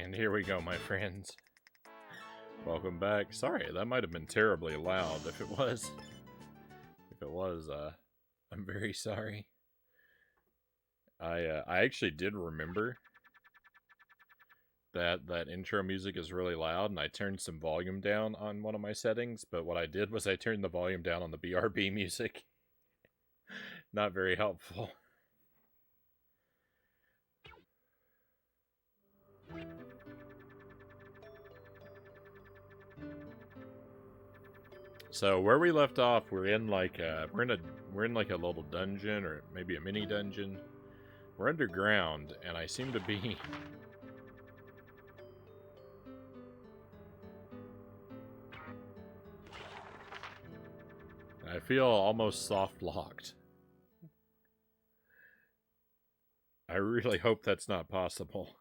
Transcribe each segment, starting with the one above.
And here we go, my friends. Welcome back. Sorry, that might have been terribly loud. If it was, I'm very sorry. I actually did remember that intro music is really loud, and I turned some volume down on one of my settings, but what I did was I turned the volume down on the BRB music. Not very helpful. So where we left off, we're in like a little dungeon, or maybe a mini dungeon. We're underground, and I seem to be I feel almost soft locked. I really hope that's not possible.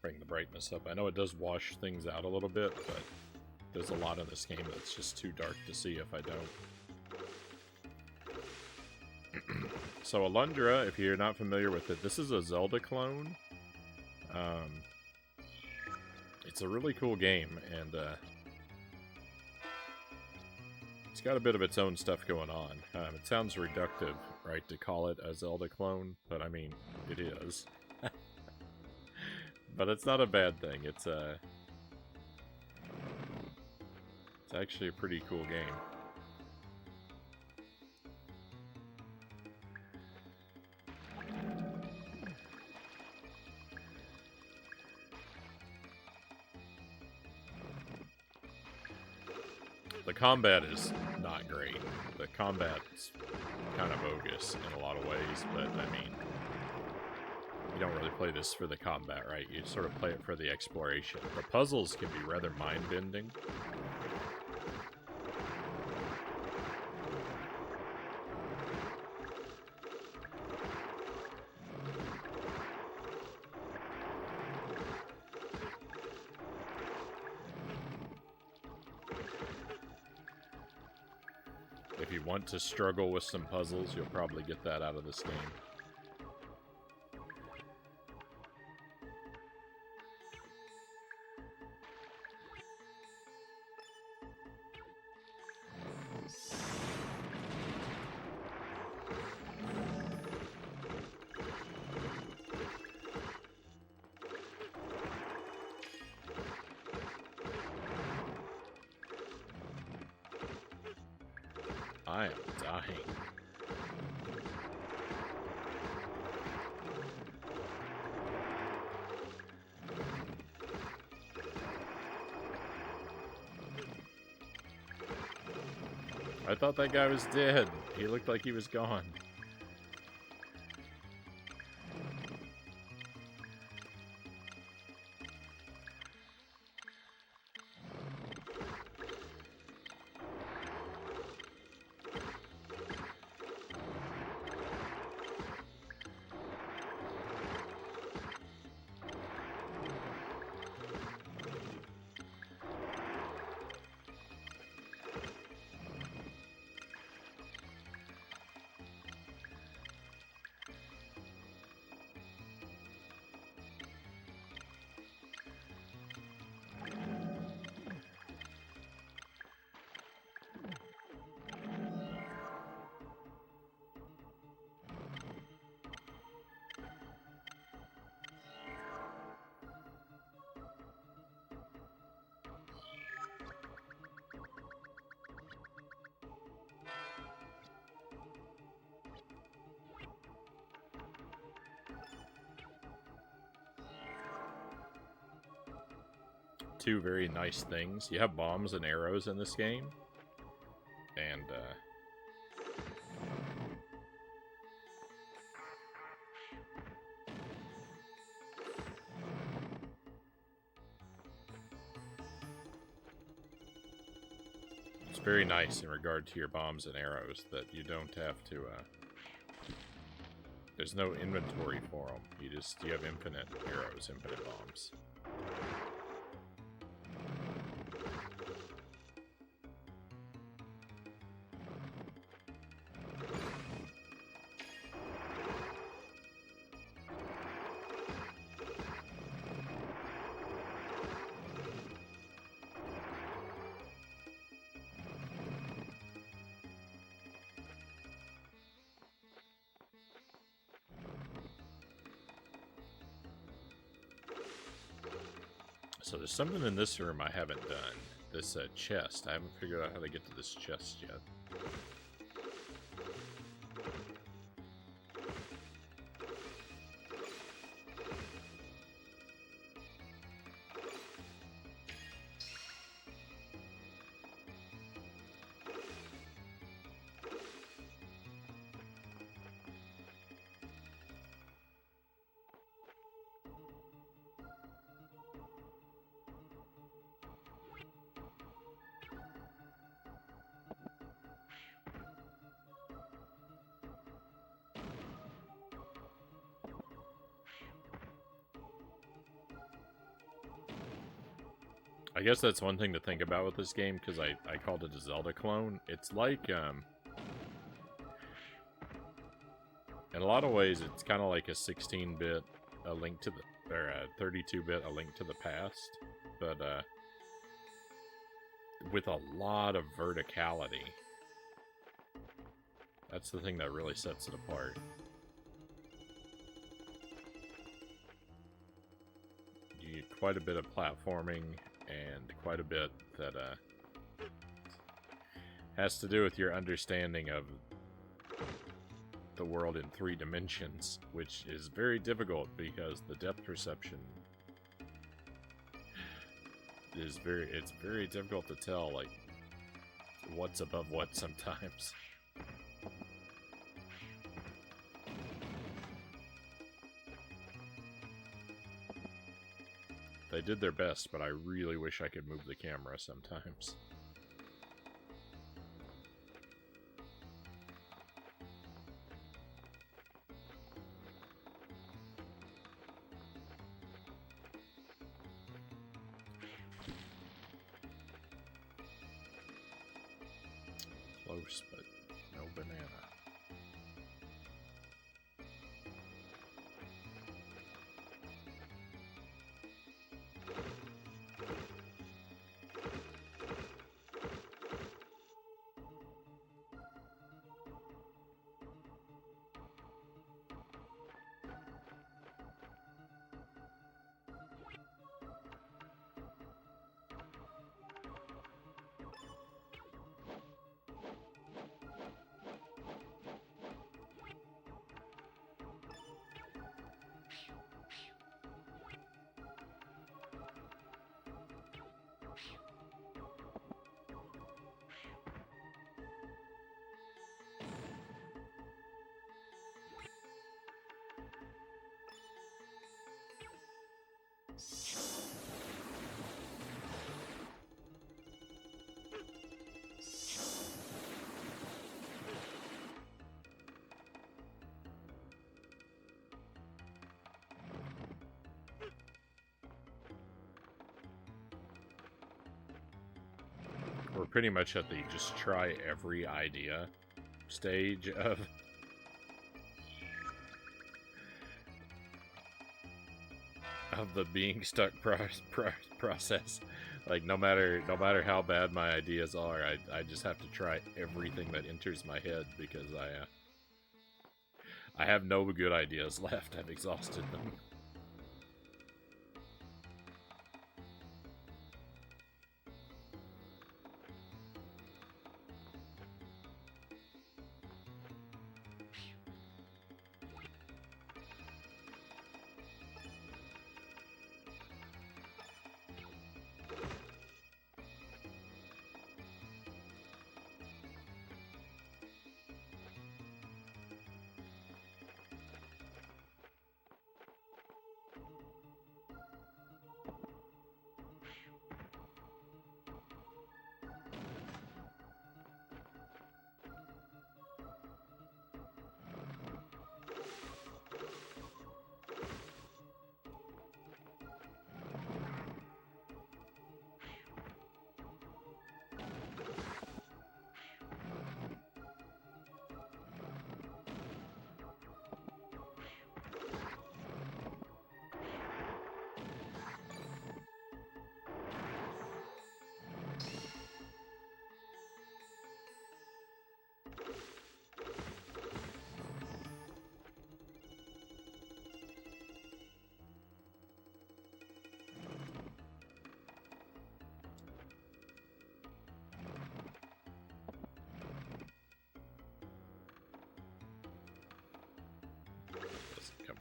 Bring the brightness up. I know it does wash things out a little bit, but there's a lot in this game that's just too dark to see if I don't. So Alundra, if you're not familiar with it, this is a Zelda clone. It's a really cool game, and it's got a bit of its own stuff going on. It sounds reductive, right, to call it a Zelda clone, but I mean, it is. But it's not a bad thing. It's actually a pretty cool game. The combat is not great. The combat's kind of bogus in a lot of ways, but I mean, you don't really play this for the combat, right? You sort of play it for the exploration. The puzzles can be rather mind-bending. If you want to struggle with some puzzles, you'll probably get that out of this game. I am dying. I thought that guy was dead. He looked like he was gone. Two very nice things. You have bombs and arrows in this game, and it's very nice in regard to your bombs and arrows that you don't have to There's no inventory for them. You have infinite arrows, infinite bombs. So there's something in this room I haven't done. This chest. I haven't figured out how to get to this chest yet. I guess that's one thing to think about with this game, because I called it a Zelda clone. It's like, in a lot of ways, it's kind of like a 16-bit A Link to the, or a 32-bit A Link to the Past, but, with a lot of verticality. That's the thing that really sets it apart. You get quite a bit of platforming, and quite a bit that has to do with your understanding of the world in 3 dimensions, which is very difficult because the depth perception is it's very difficult to tell, like, what's above what sometimes. They did their best, but I really wish I could move the camera sometimes. Close, but no banana. We're pretty much at the just try every idea stage of the being stuck process. Like, no matter how bad my ideas are, I just have to try everything that enters my head, because I have no good ideas left. I've exhausted them.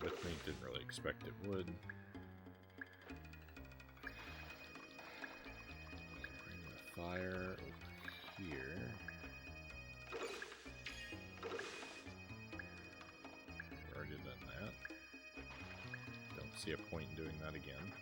with me. Didn't really expect it would. Bring the fire over here. We've already done that. Don't see a point in doing that again.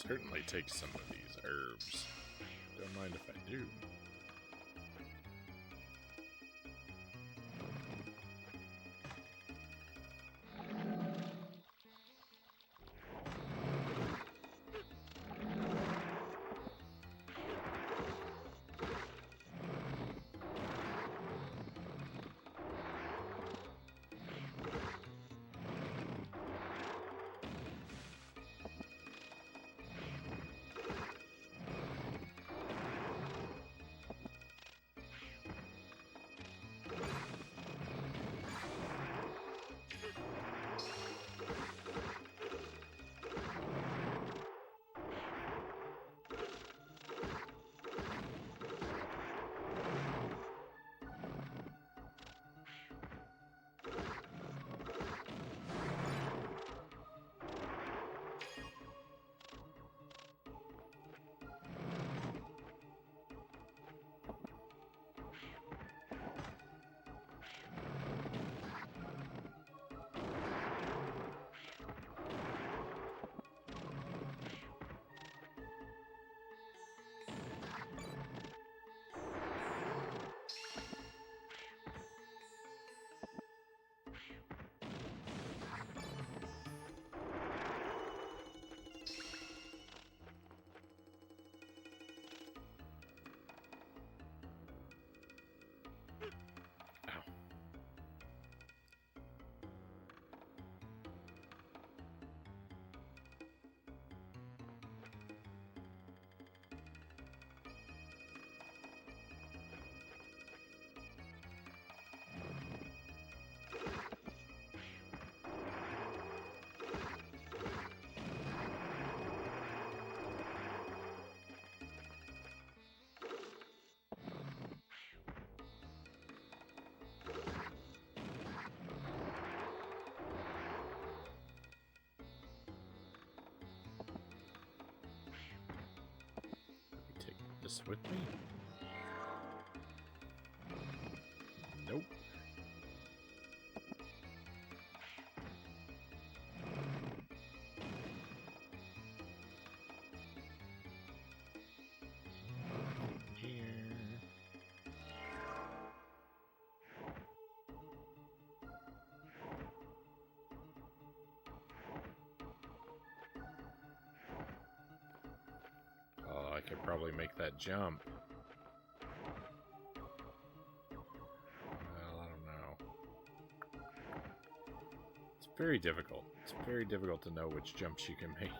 Certainly take some of these herbs. Don't mind if I do. This with me? Nope. Here. Oh, I could probably make that jump. Well, I don't know. It's very difficult. It's very difficult to know which jumps you can make.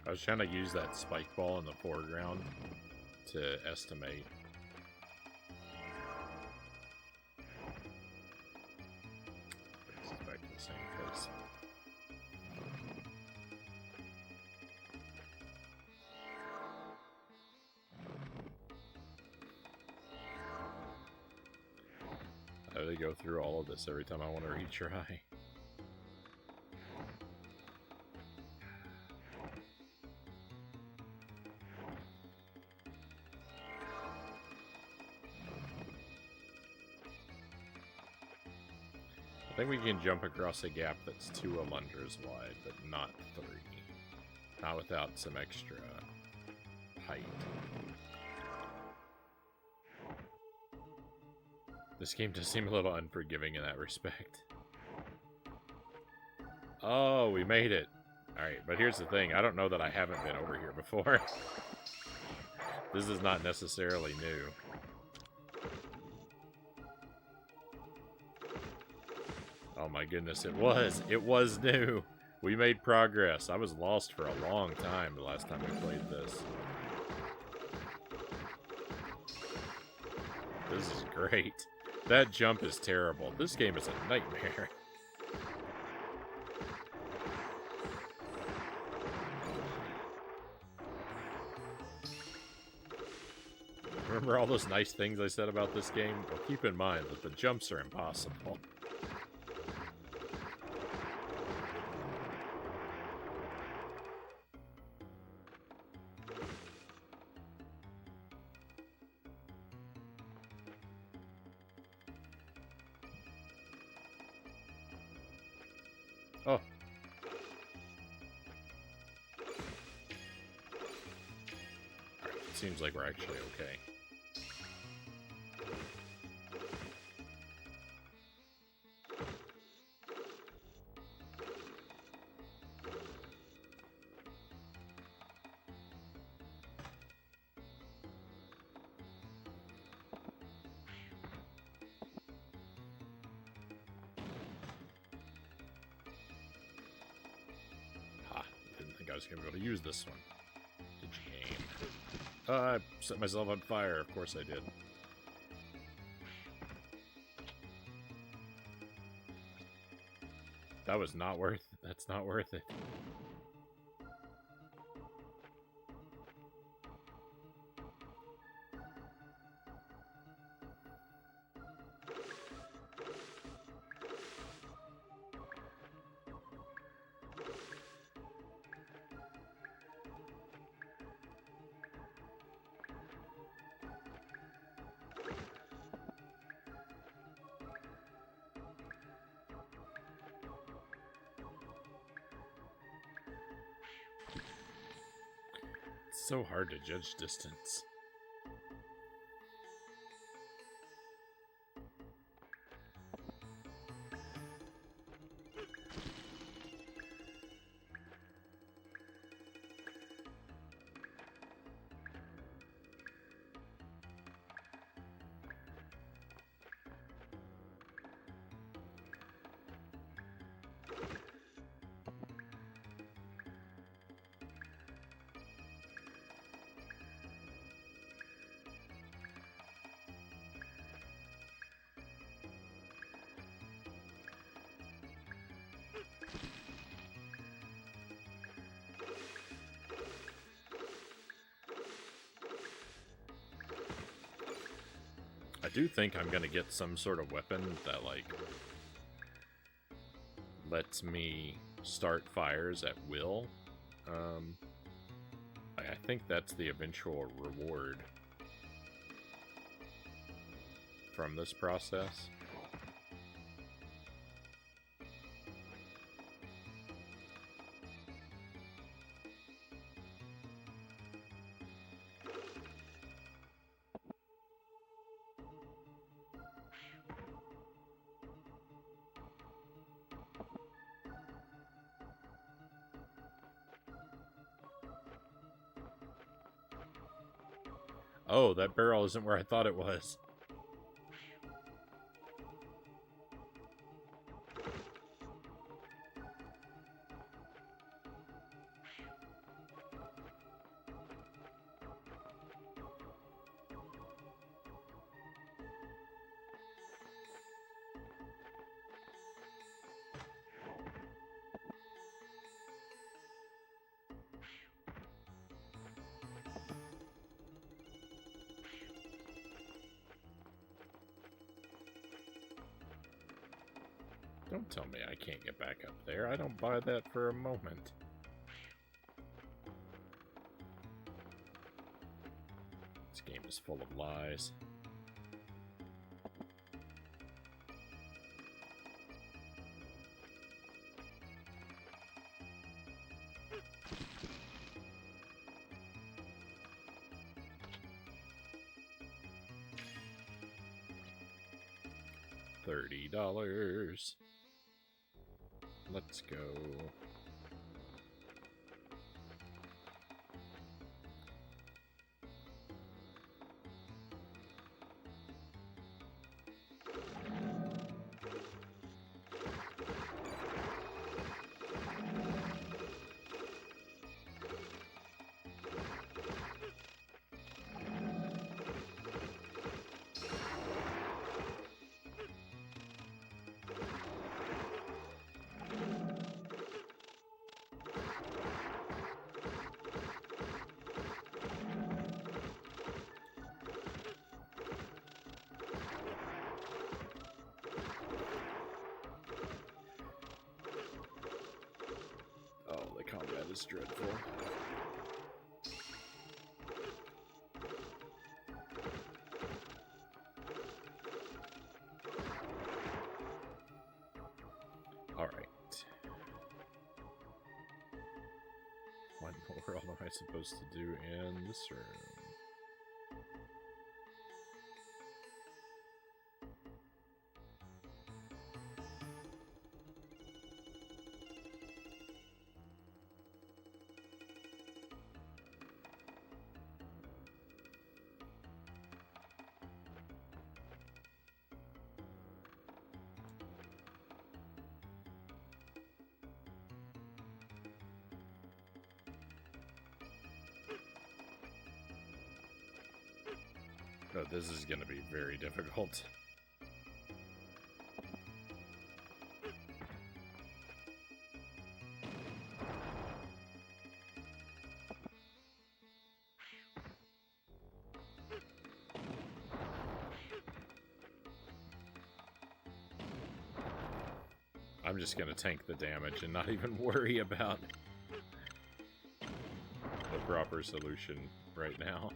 I was trying to use that spike ball in the foreground to estimate. Brings us back to the same place. How do they go through all of this every time I want to retry? I think we can jump across a gap that's 2 Alundras wide, but not 3. Not without some extra height. This game does seem a little unforgiving in that respect. Oh, we made it. Alright, but here's the thing. I don't know that I haven't been over here before. This is not necessarily new. Oh my goodness, it was. It was new. We made progress. I was lost for a long time the last time we played this. This is great. That jump is terrible. This game is a nightmare. Remember all those nice things I said about this game? Well, keep in mind that the jumps are impossible. Oh. It seems like we're actually okay. I was going to be able to use this one. Did you aim? I set myself on fire. Of course I did. That was not worth it. That's not worth it. It's so hard to judge distance. I do think I'm gonna get some sort of weapon that, like, lets me start fires at will. I I think that's the eventual reward from this process. Oh, that barrel isn't where I thought it was. Don't tell me I can't get back up there. I don't buy that for a moment. This game is full of lies. $30. Let's go. Combat is dreadful. All right. What in the world am I supposed to do in this room? Oh, this is going to be very difficult. I'm just going to tank the damage and not even worry about the proper solution right now.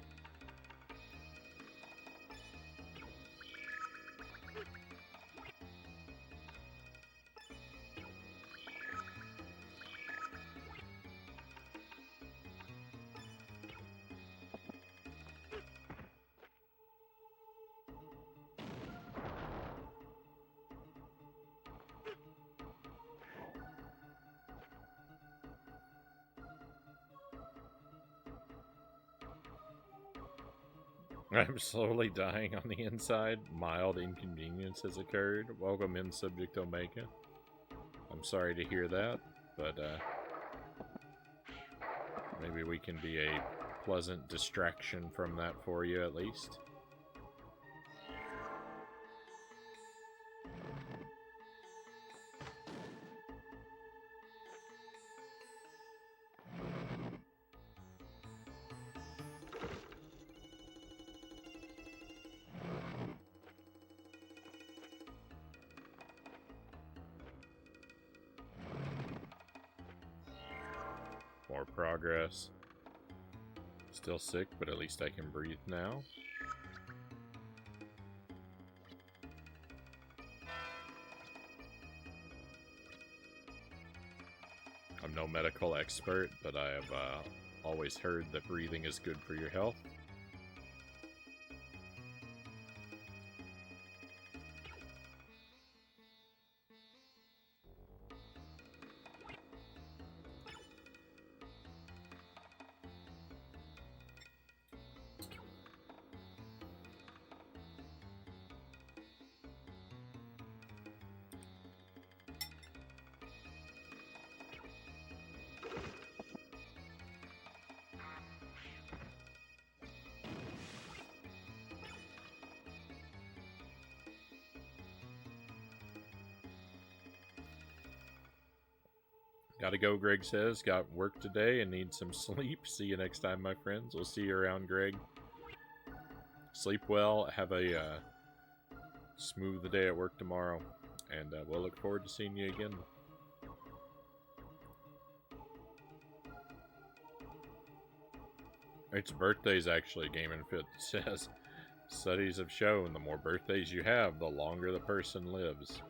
I'm slowly dying on the inside. Mild inconvenience has occurred. Welcome in, Subject Omega. I'm sorry to hear that, but maybe we can be a pleasant distraction from that for you at least. More progress. Still sick, but at least I can breathe now. I'm no medical expert, but I have always heard that breathing is good for your health. Gotta go, Greg says. Got work today and need some sleep. See you next time, my friends. We'll see you around, Greg. Sleep well. Have a smooth day at work tomorrow. And we'll look forward to seeing you again. It's birthdays, actually, Game and Fit says. Studies have shown the more birthdays you have, the longer the person lives.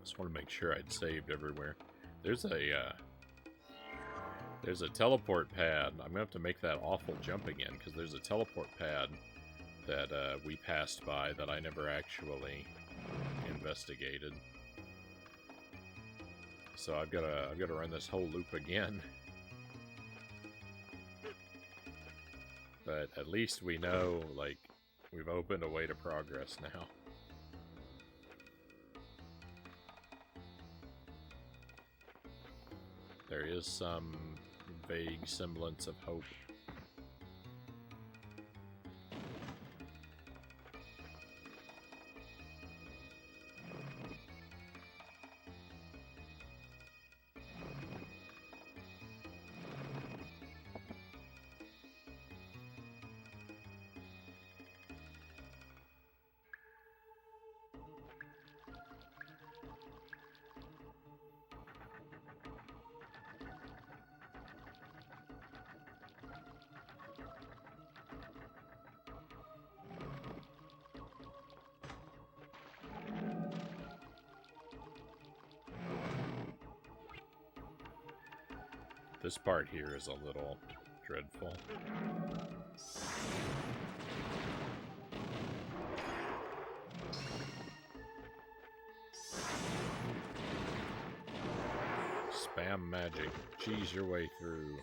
Just want to make sure I'd saved everywhere. There's a teleport pad. I'm gonna have to make that awful jump again because there's a teleport pad that we passed by that I never actually investigated. So I've got to run this whole loop again. But at least we know, like, we've opened a way to progress now. There is some vague semblance of hope. This part here is a little dreadful. Spam magic. Cheese your way through.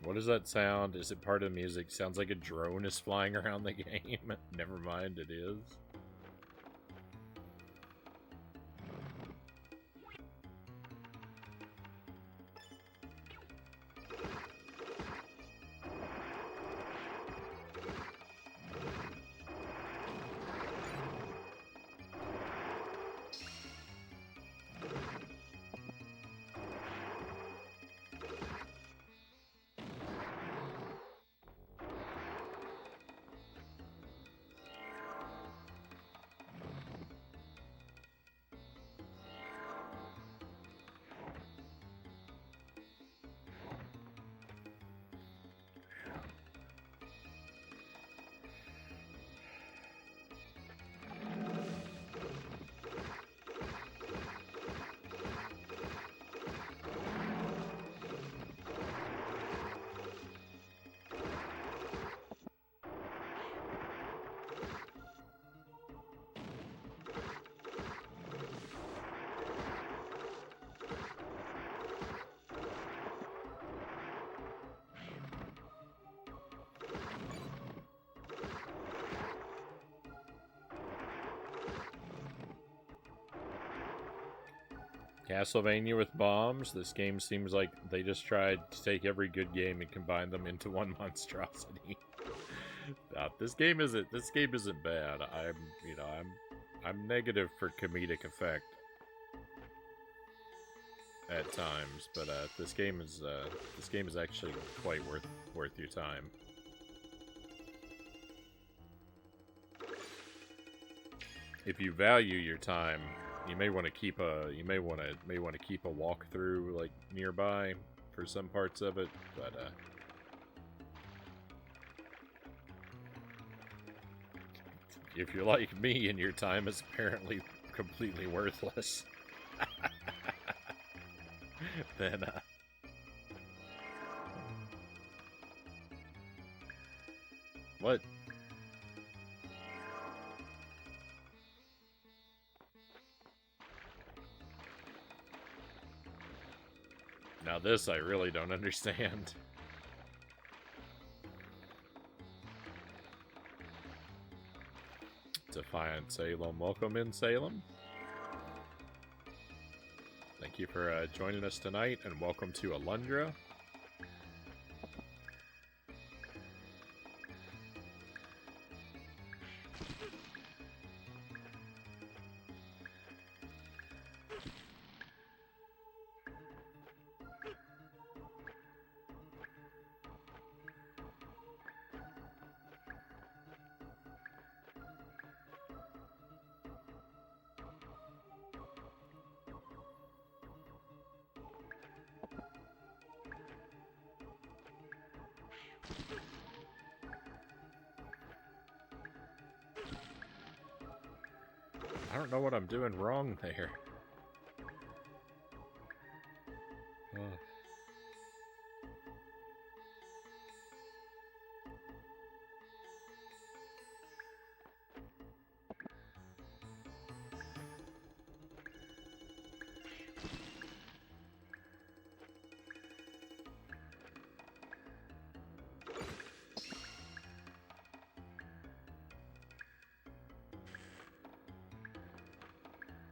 What does that sound? Is it part of the music? Sounds like a drone is flying around the game. Never mind, it is. Castlevania with bombs. This game seems like they just tried to take every good game and combine them into one monstrosity. This game isn't bad. I'm negative for comedic effect at times, but this game is actually quite worth your time. If you value your time, you may want to keep a walkthrough like nearby for some parts of it, but if you're like me and your time is apparently completely worthless, then what? Now this I really don't understand. Defiant Salem. Welcome in, Salem. Thank you for joining us tonight, and welcome to Alundra. I don't know what I'm doing wrong there.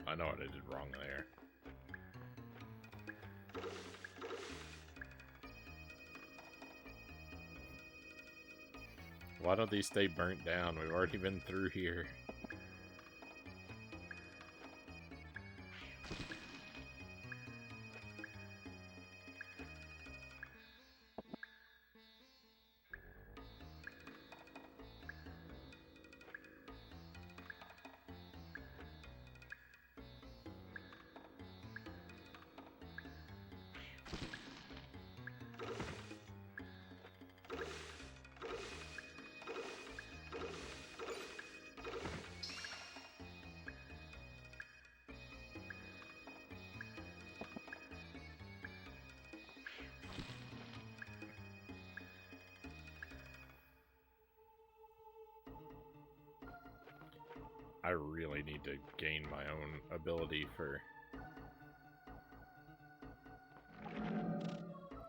I know what I did wrong there. Why don't these stay burnt down? We've already been through here. I really need to gain my own ability for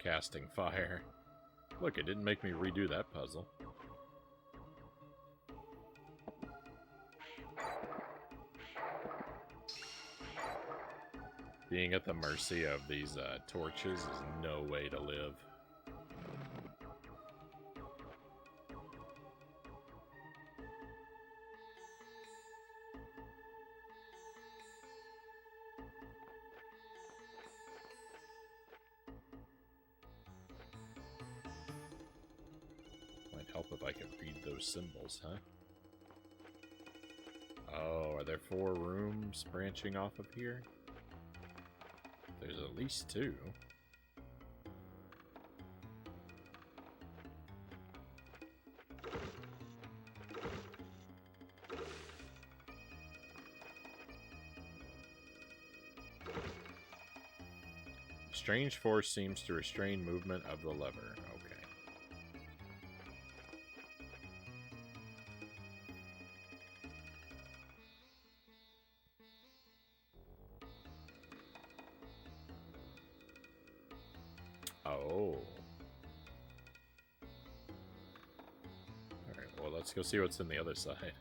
casting fire. Look, it didn't make me redo that puzzle. Being at the mercy of these torches is no way to live. If I could read those symbols, huh? Oh, are there 4 rooms branching off of here? There's at least 2. Strange force seems to restrain movement of the lever. Okay. Oh. Alright, well, let's go see what's in the other side.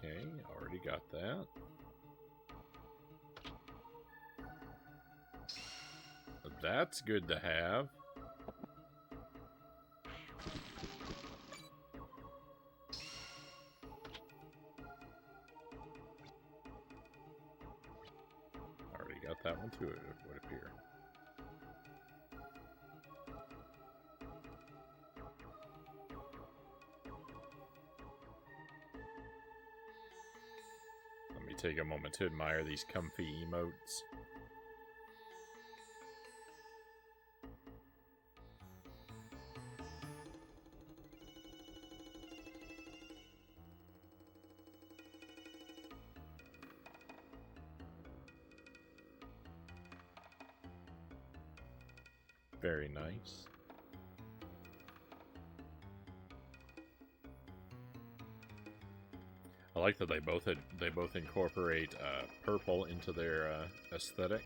Okay, already got that. That's good to have. Already got that one too, it would appear. Let me take a moment to admire these comfy emotes. Very nice. I like that they both incorporate purple into their aesthetic.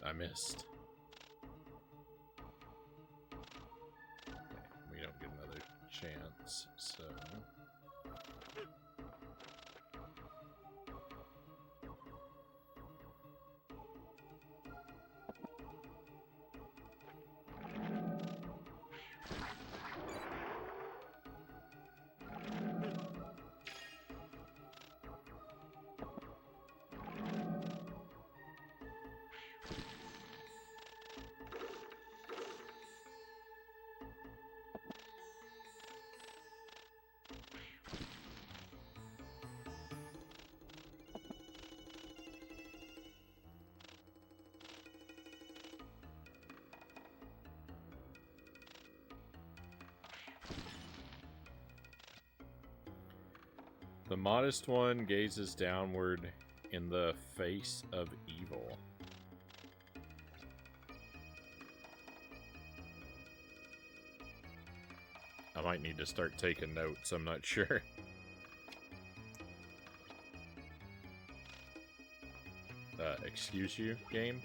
I missed. Okay, we don't get another chance, so... The modest one gazes downward in the face of evil. I might need to start taking notes, I'm not sure. Excuse you, game?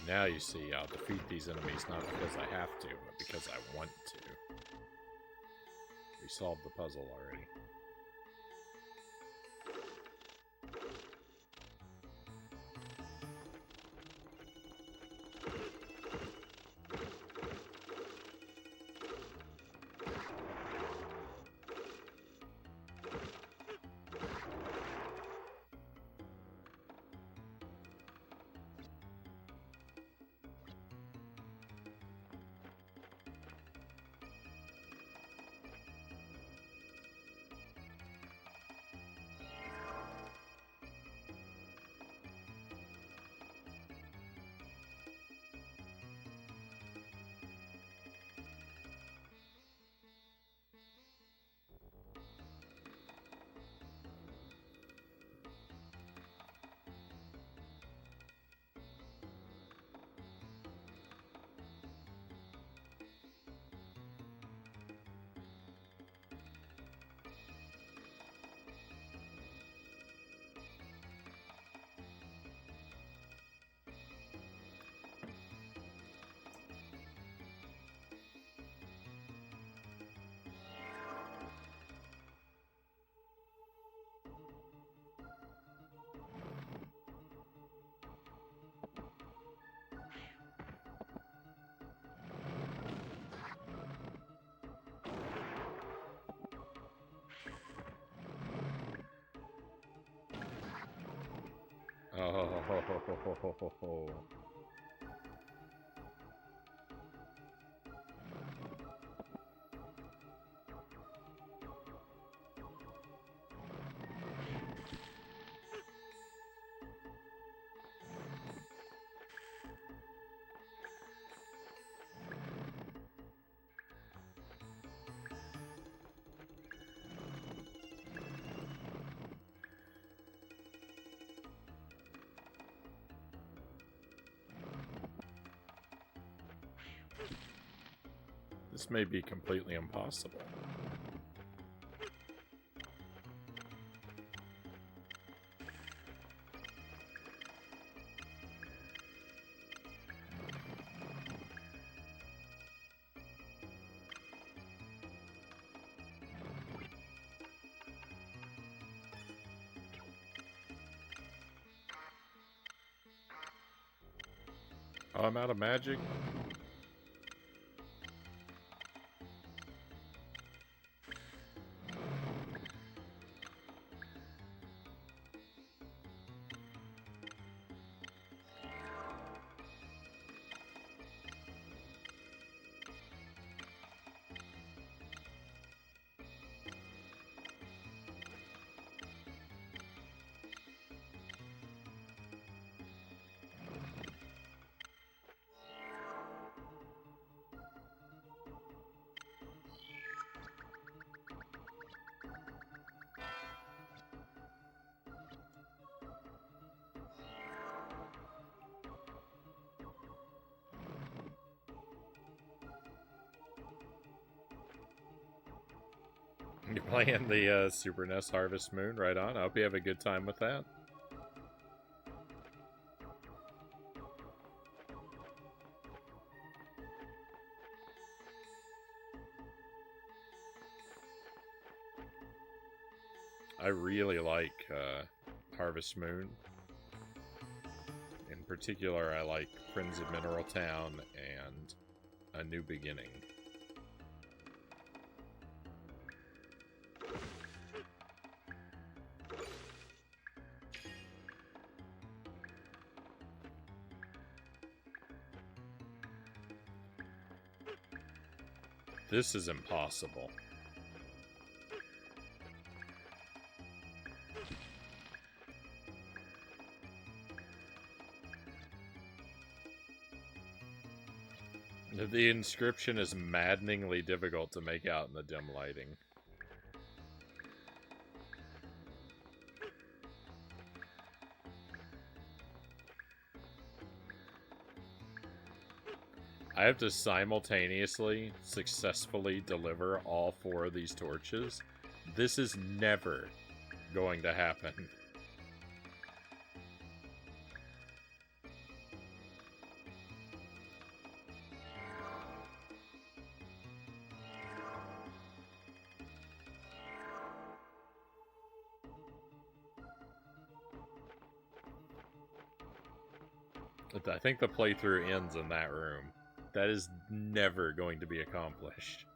Now you see, I'll defeat these enemies not because I have to, but because I want to. We solved the puzzle already. Oh. This may be completely impossible. Oh, I'm out of magic? You're playing the Super NES Harvest Moon, right on. I hope you have a good time with that. I really like Harvest Moon. In particular, I like Frenzied Mineral Town and A New Beginning. This is impossible. The inscription is maddeningly difficult to make out in the dim lighting. I have to simultaneously successfully deliver all 4 of these torches. This is never going to happen. I think the playthrough ends in that room. That is never going to be accomplished.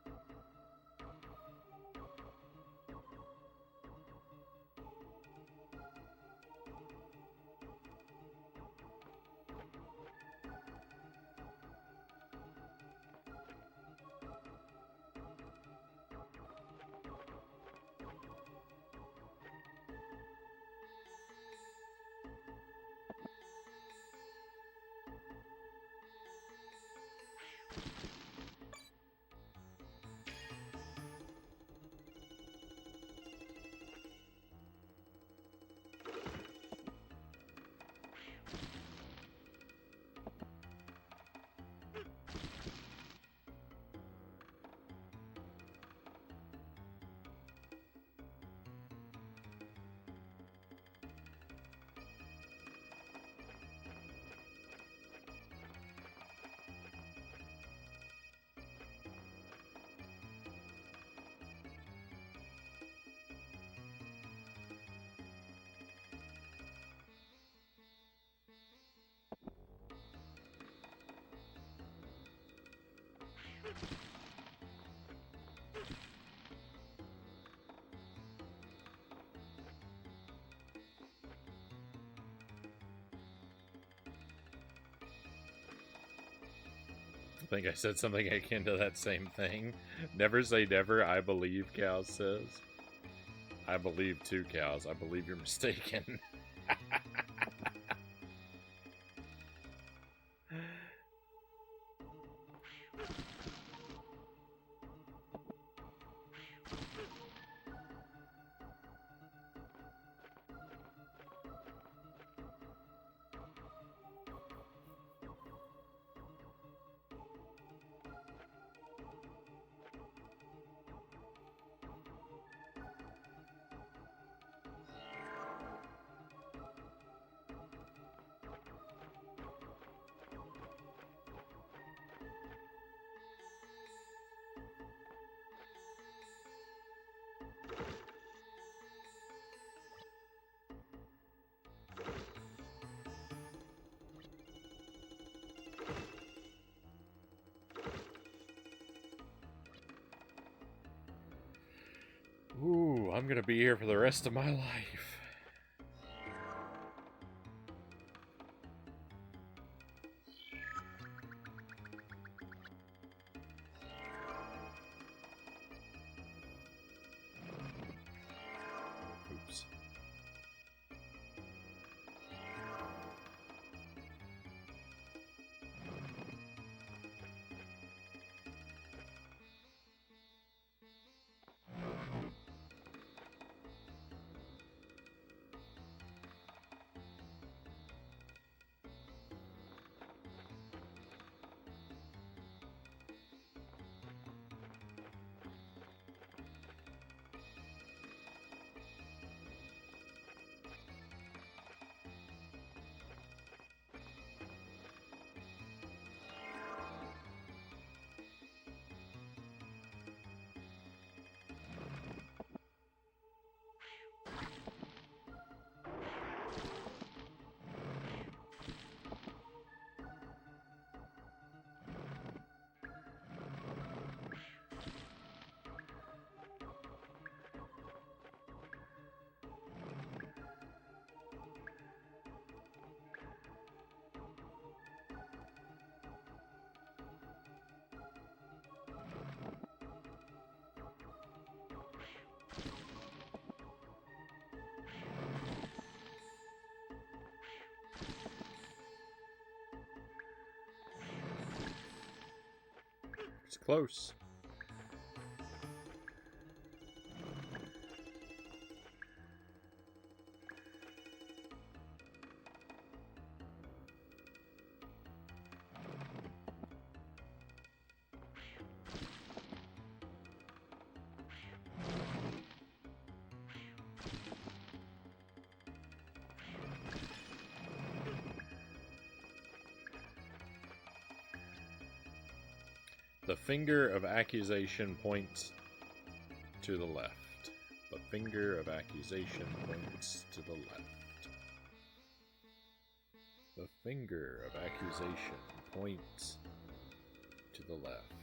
think I said something akin to that same thing. Never say never, I believe, Cal says. I believe too, Cows. I believe you're mistaken. Ooh, I'm gonna be here for the rest of my life. Oops. It's close. The finger of accusation points to the left. The finger of accusation points to the left. The finger of accusation points to the left.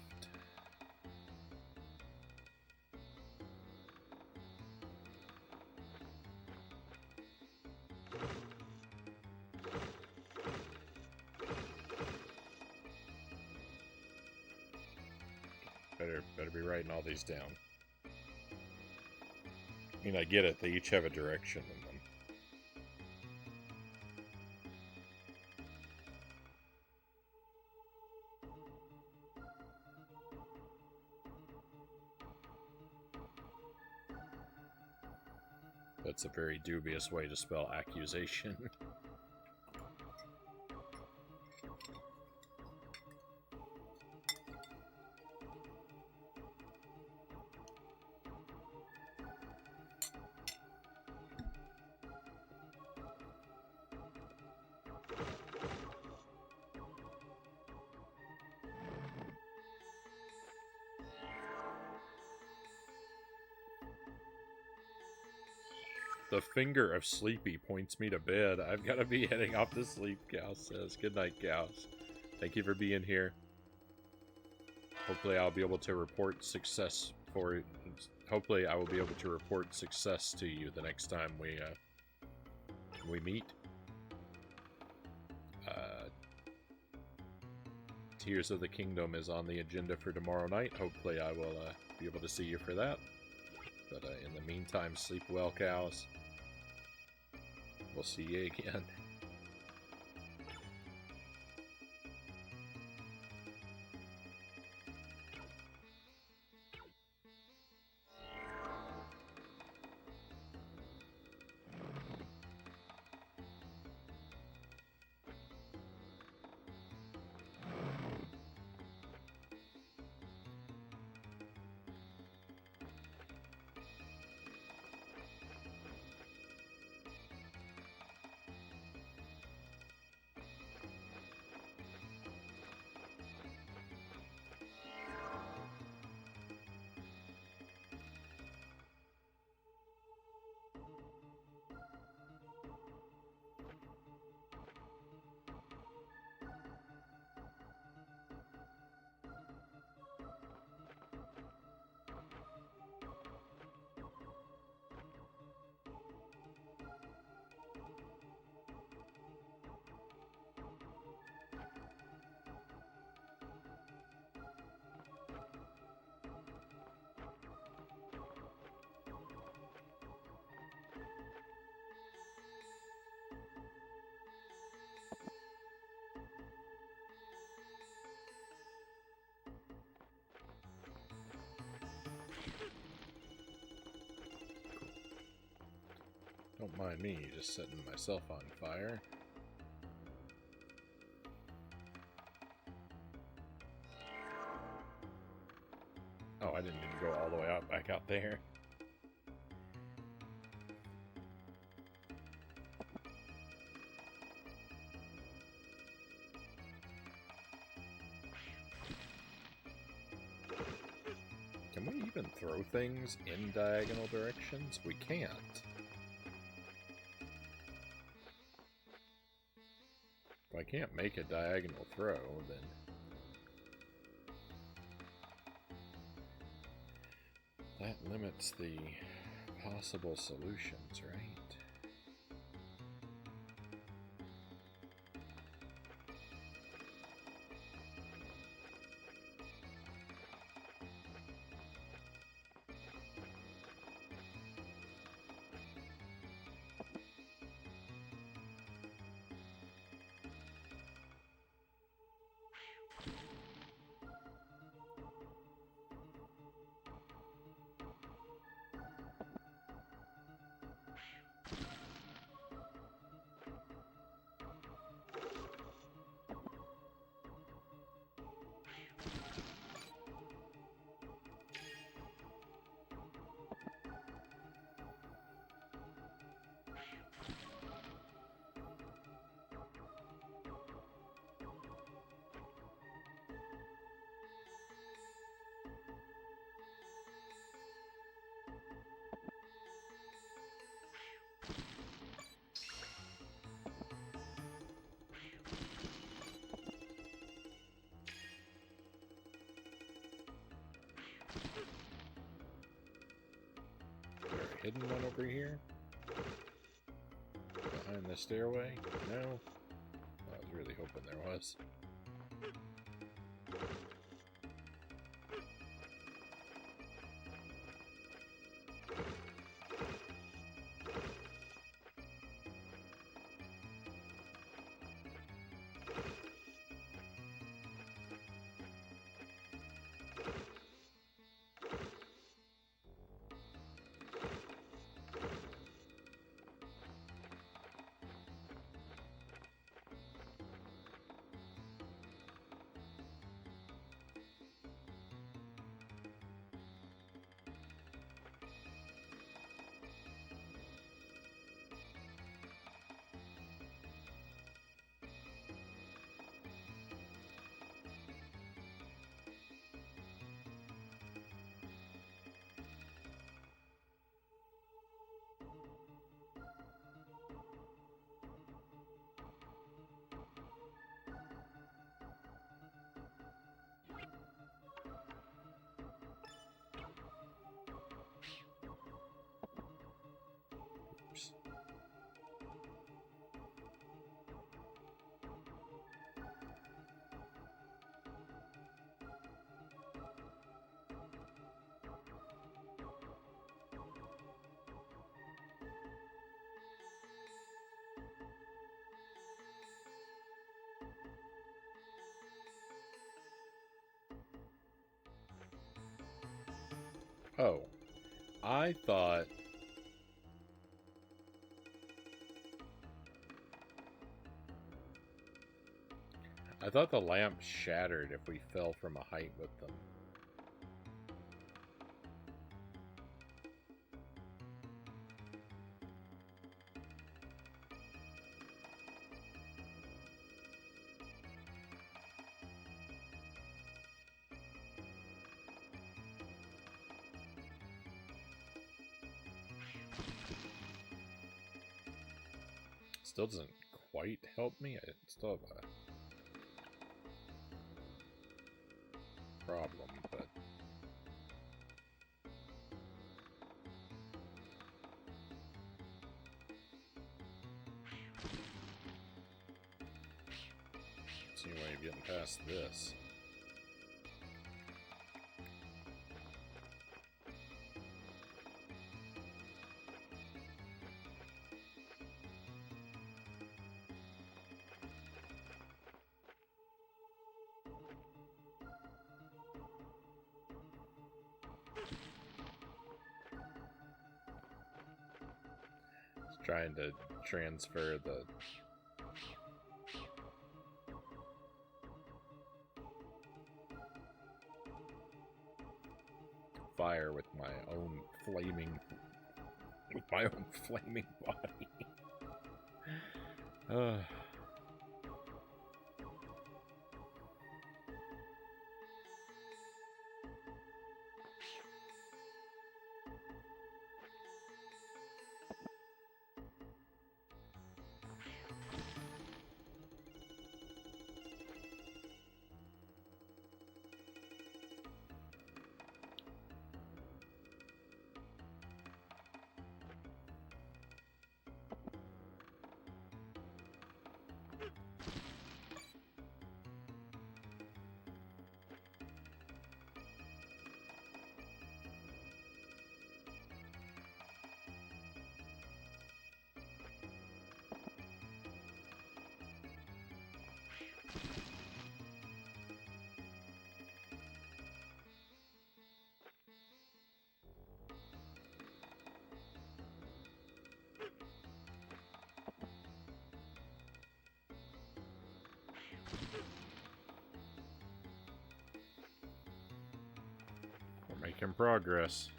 Better be writing all these down. I mean, I get it. They each have a direction in them. That's a very dubious way to spell accusation. The finger of sleepy points me to bed. I've got to be heading off to sleep, Gal says. Good night, Gals. Thank you for being here. Hopefully I'll be able to report success for... Hopefully I will be able to report success to you the next time we meet. Tears of the Kingdom is on the agenda for tomorrow night. Hopefully I will be able to see you for that. But in the meantime, sleep well, cows. We'll see you again. Don't mind me just setting myself on fire. Oh, I didn't even go all the way out back out there. Can we even throw things in diagonal directions? We can't. If I can't make a diagonal throw, then that limits the possible solutions, right? Hidden one over here? Behind the stairway? No? I was really hoping there was. Oh, I thought... I thought the lamps shattered if we fell from a height with them. Still doesn't quite help me. I still have a problem, but it's the only way of getting past this. Trying to transfer the fire with my own flaming body. We're making progress.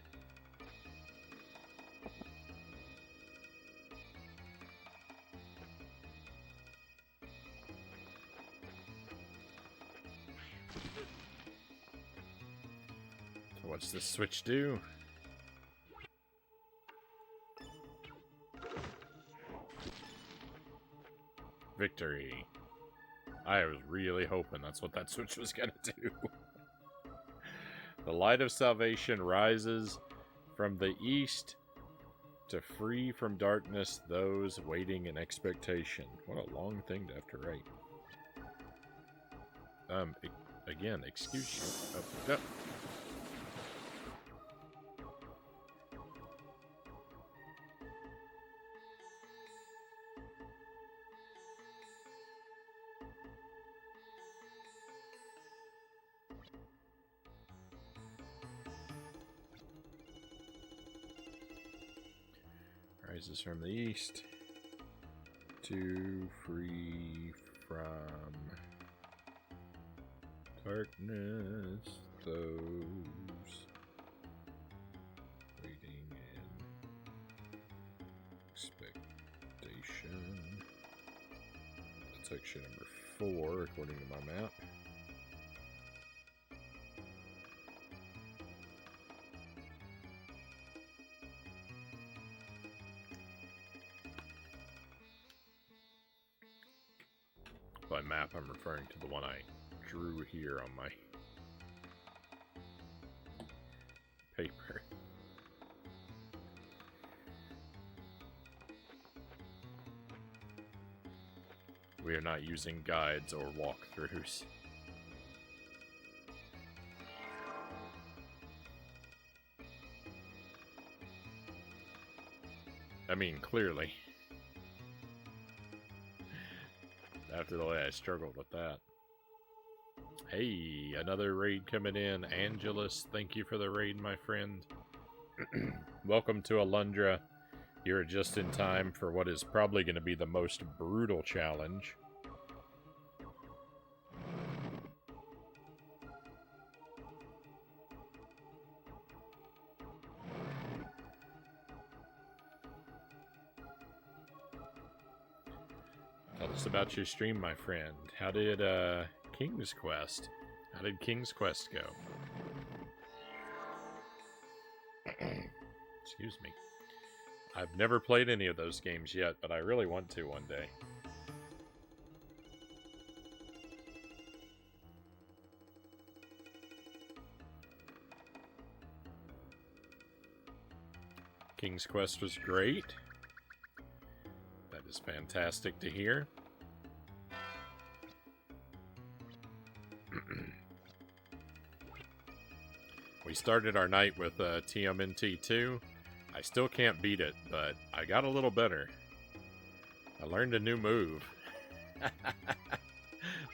So what's this switch do? Victory. I was really hoping that's what that switch was gonna do. The light of salvation rises from the east to free from darkness those waiting in expectation. What a long thing to have to write. Again, excuse you. Oh, no. Rises from the east to free from darkness those waiting in expectation. That's section number 4 according to my map. By map, I'm referring to the one I drew here on my paper. We are not using guides or walkthroughs. I mean, clearly. After the way I struggled with that. Hey, another raid coming in. Angelus, thank you for the raid, my friend. Welcome to Alundra. You're just in time for what is probably going to be the most brutal challenge. Tell us about your stream, my friend. How did King's Quest? How did King's Quest go? Excuse me. I've never played any of those games yet, but I really want to one day. King's Quest was great. That is fantastic to hear. We started our night with TMNT 2. I still can't beat it, but I got a little better. I learned a new move.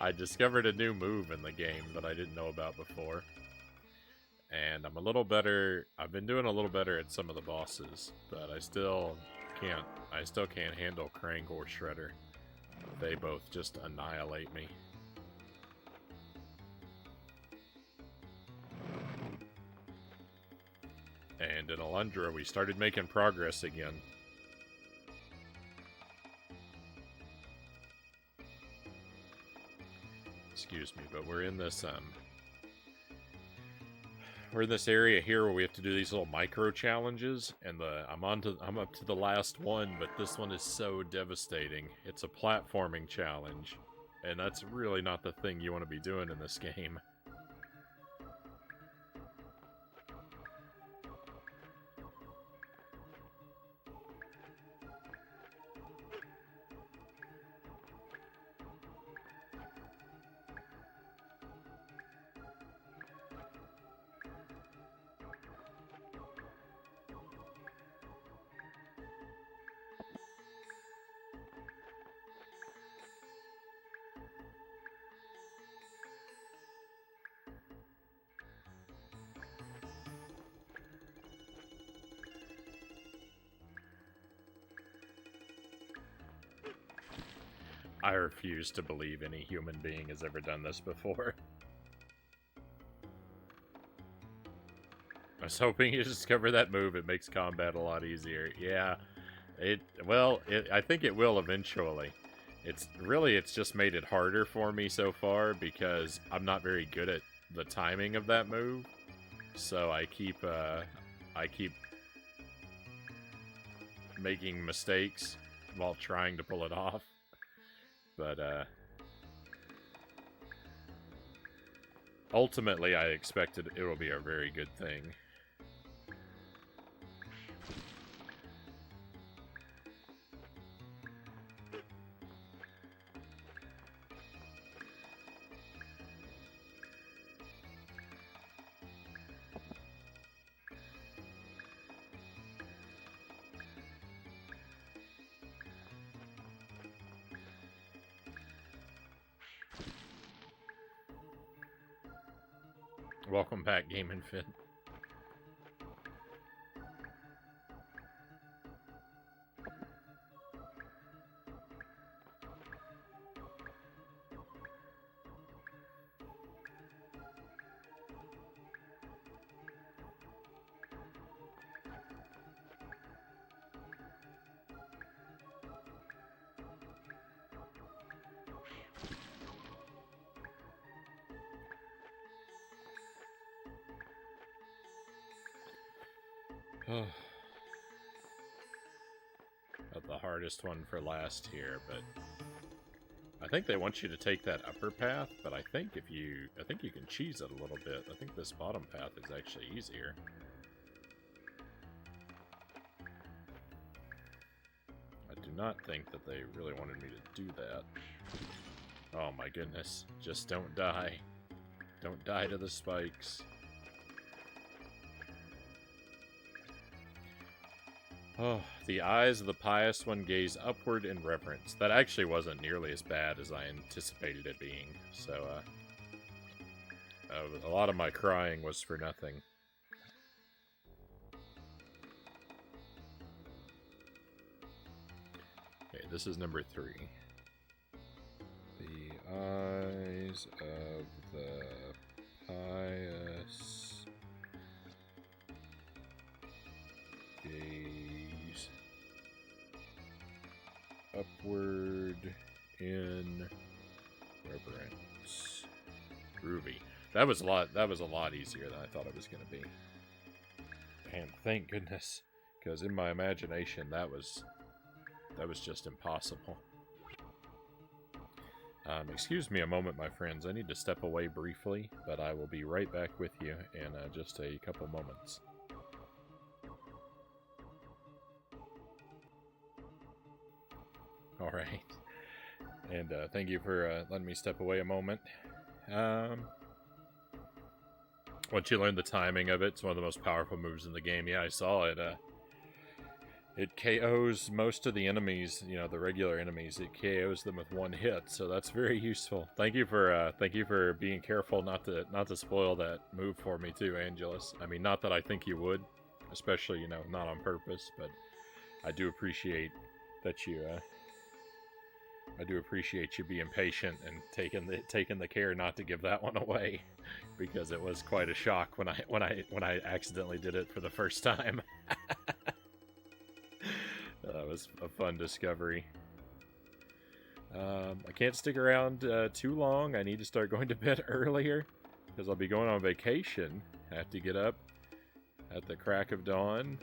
I discovered a new move in the game that I didn't know about before. And I'm a little better. I've been doing a little better at some of the bosses, but I still can't handle Krang or Shredder. They both just annihilate me. And in Alundra, we started making progress again. Excuse me, but we're in this area here where we have to do these little micro challenges, and I'm up to the last one, but this one is so devastating. It's a platforming challenge, and that's really not the thing you want to be doing in this game. I refuse to believe any human being has ever done this before. I was hoping you discover that move. It makes combat a lot easier. Yeah, I think it will eventually. It's just made it harder for me so far because I'm not very good at the timing of that move. So I keep making mistakes while trying to pull it off. But, ultimately, I expected it will be a very good thing. Welcome back, Game and Fit. Got the hardest one for last here, but I think they want you to take that upper path, but I think you can cheese it a little bit. I think this bottom path is actually easier. I do not think that they really wanted me to do that. Oh my goodness. Just don't die. Don't die to the spikes. Oh, the eyes of the pious one gaze upward in reverence. That actually wasn't nearly as bad as I anticipated it being. So, a lot of my crying was for nothing. this is number 3. The eyes of the pious gaze upward in reverence. Groovy. That was a lot easier than I thought it was going to be. And thank goodness, because in my imagination that was just impossible. Excuse me a moment, my friends. I need to step away briefly, but I will be right back with you in just a couple moments. All right. And thank you for letting me step away a moment. Once you learn the timing of it, it's one of the most powerful moves in the game. Yeah, I saw it. It KOs most of the enemies, you know, the regular enemies. It KOs them with one hit, so that's very useful. Thank you for being careful not to spoil that move for me too, Angelus. I mean, not that I think you would, especially, you know, not on purpose, but I do appreciate that you being patient and taking the care not to give that one away, because it was quite a shock when I accidentally did it for the first time. That was a fun discovery. I can't stick around too long. I need to start going to bed earlier because I'll be going on vacation. I have to get up at the crack of dawn.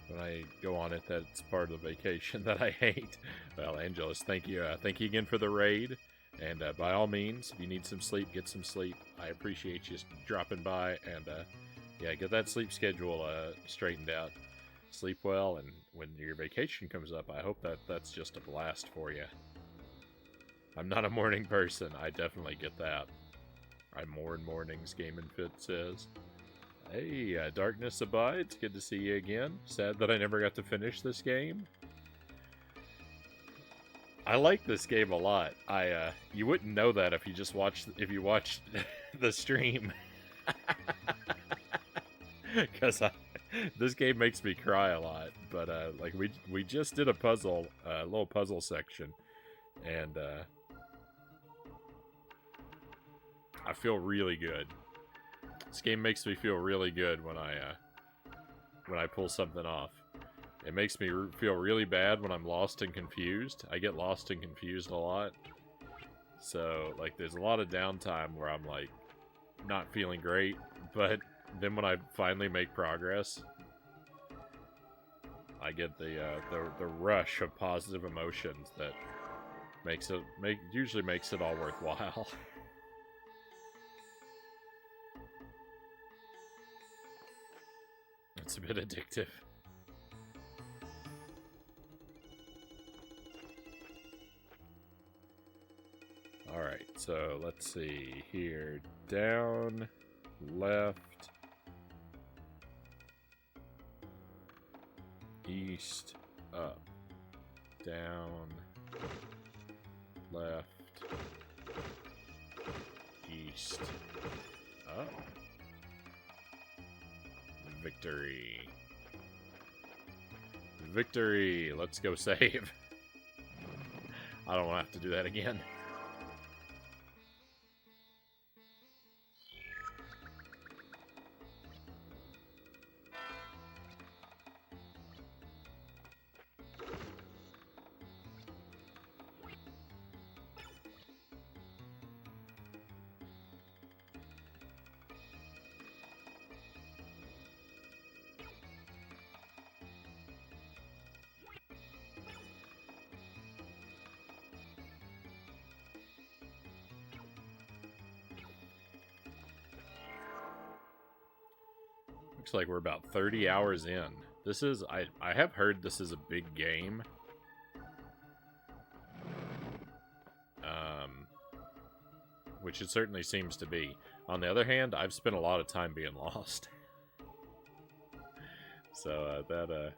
When I go on it, that's part of the vacation that I hate. Well, Angelus, thank you again for the raid. And by all means, if you need some sleep, get some sleep. I appreciate you dropping by, and yeah, get that sleep schedule straightened out. Sleep well, and when your vacation comes up, I hope that's just a blast for you. I'm not a morning person. I definitely get that. I mourn mornings, Game and Fit says. Hey, Darkness Abides. Good to see you again. Sad that I never got to finish this game. I like this game a lot. You wouldn't know that if you watched the stream. Because this game makes me cry a lot. But like we just did a little puzzle section, and I feel really good. This game makes me feel really good when I pull something off. It makes me feel really bad when I'm lost and confused. I get lost and confused a lot. So, like, there's a lot of downtime where I'm, like, not feeling great. But then when I finally make progress, I get the rush of positive emotions that usually makes it all worthwhile. It's a bit addictive. Alright, so let's see here. Down, left, east, up, down, left, east, up. Victory. Victory! Let's go save. I don't want to have to do that again. Looks like we're about 30 hours in. This is, I have heard this is a big game. Which it certainly seems to be. On the other hand, I've spent a lot of time being lost. So that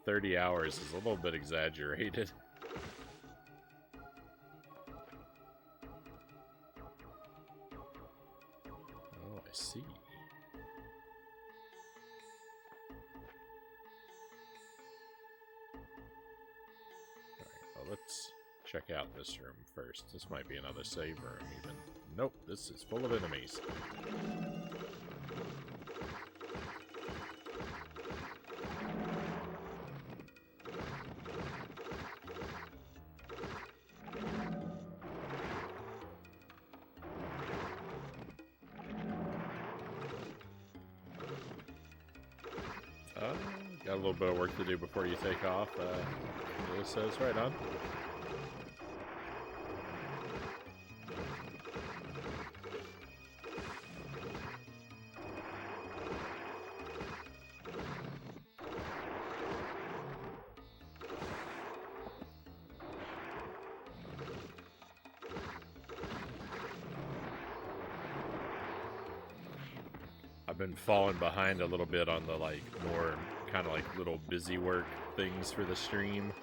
30 hours is a little bit exaggerated. Oh, I see. let's check out this room first. This might be another save room, even. Nope, this is full of enemies. Got a little bit of work to do before you take off. It says right on. I've been falling behind a little bit on the more kind of little busy work things for the stream.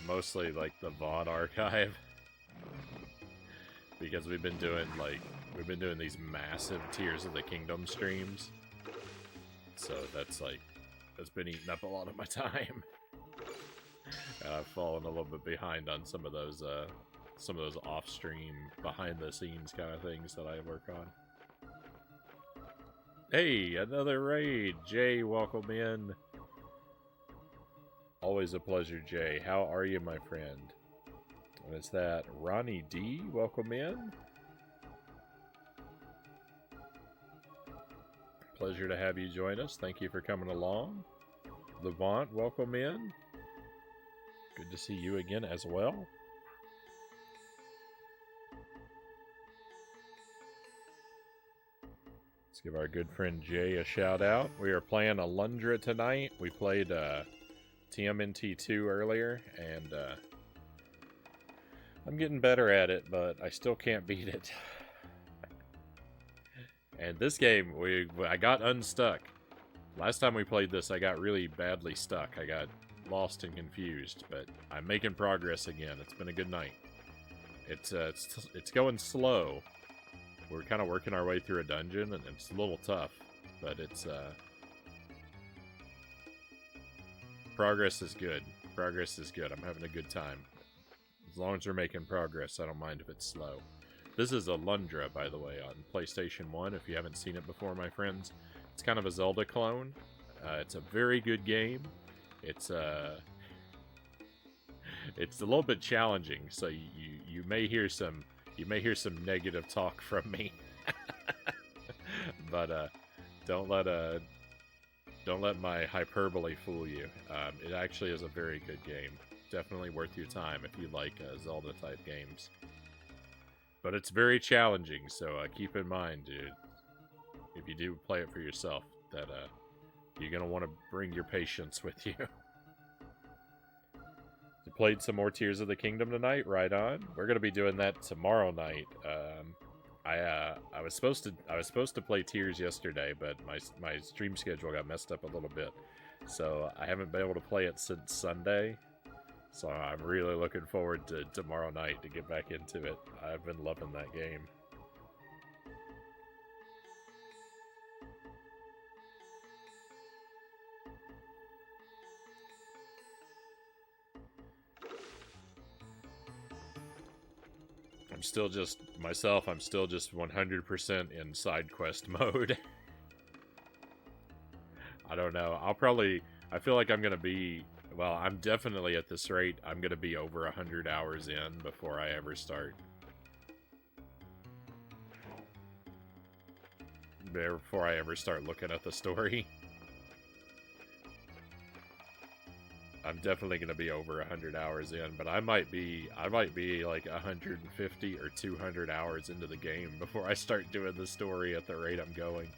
Mostly the VOD archive, because we've been doing these massive Tears of the Kingdom streams. So that's been eating up a lot of my time. And I've fallen a little bit behind on some of those off-stream, behind-the-scenes kind of things that I work on. Hey, another raid! Jay, welcome in. Always a pleasure, Jay. How are you, my friend? What is that? Ronnie D, welcome in. Pleasure to have you join us. Thank you for coming along. Levant, welcome in. Good to see you again as well. Let's give our good friend Jay a shout out. We are playing Alundra tonight. We played TMNT2 earlier, and I'm getting better at it, but I still can't beat it. And this game, I got unstuck. Last time we played this, I got really badly stuck. I got lost and confused, but I'm making progress again. It's been a good night. It's going slow. We're kind of working our way through a dungeon, and it's a little tough, but it's progress is good. Progress is good. I'm having a good time. As long as we're making progress, I don't mind if it's slow. This is Alundra, by the way, on PlayStation 1, if you haven't seen it before, my friends. It's kind of a Zelda clone. It's a very good game. It's a little bit challenging, so you may hear some negative talk from me. But don't let my hyperbole fool you. It actually is a very good game. Definitely worth your time if you like Zelda type games. But it's very challenging, so keep in mind, dude, if you do play it for yourself, that you're gonna want to bring your patience with you. You played some more Tears of the Kingdom tonight, right on. We're gonna be doing that tomorrow night. I was supposed to play Tears yesterday, but my stream schedule got messed up a little bit, so I haven't been able to play it since Sunday. So I'm really looking forward to tomorrow night to get back into it. I've been loving that game. I'm still just 100% in side quest mode. I don't know. I feel like I'm going to be, well, I'm definitely at this rate, I'm going to be over 100 hours in before I ever start. Before I ever start looking at the story. I'm definitely going to be over 100 hours in, but I might be like 150 or 200 hours into the game before I start doing the story at the rate I'm going.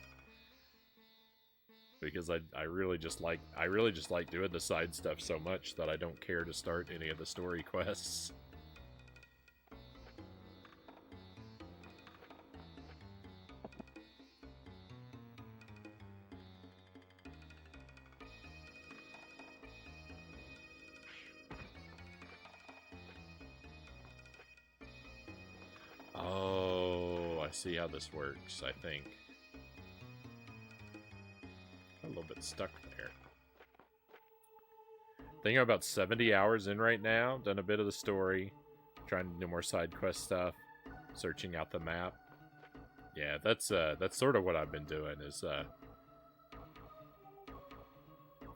Because I really just like doing the side stuff so much that I don't care to start any of the story quests. Oh, I see how this works, I think. A little bit stuck there. I think I'm about 70 hours in right now. Done a bit of the story. Trying to do more side quest stuff. Searching out the map. Yeah, that's sort of what I've been doing is,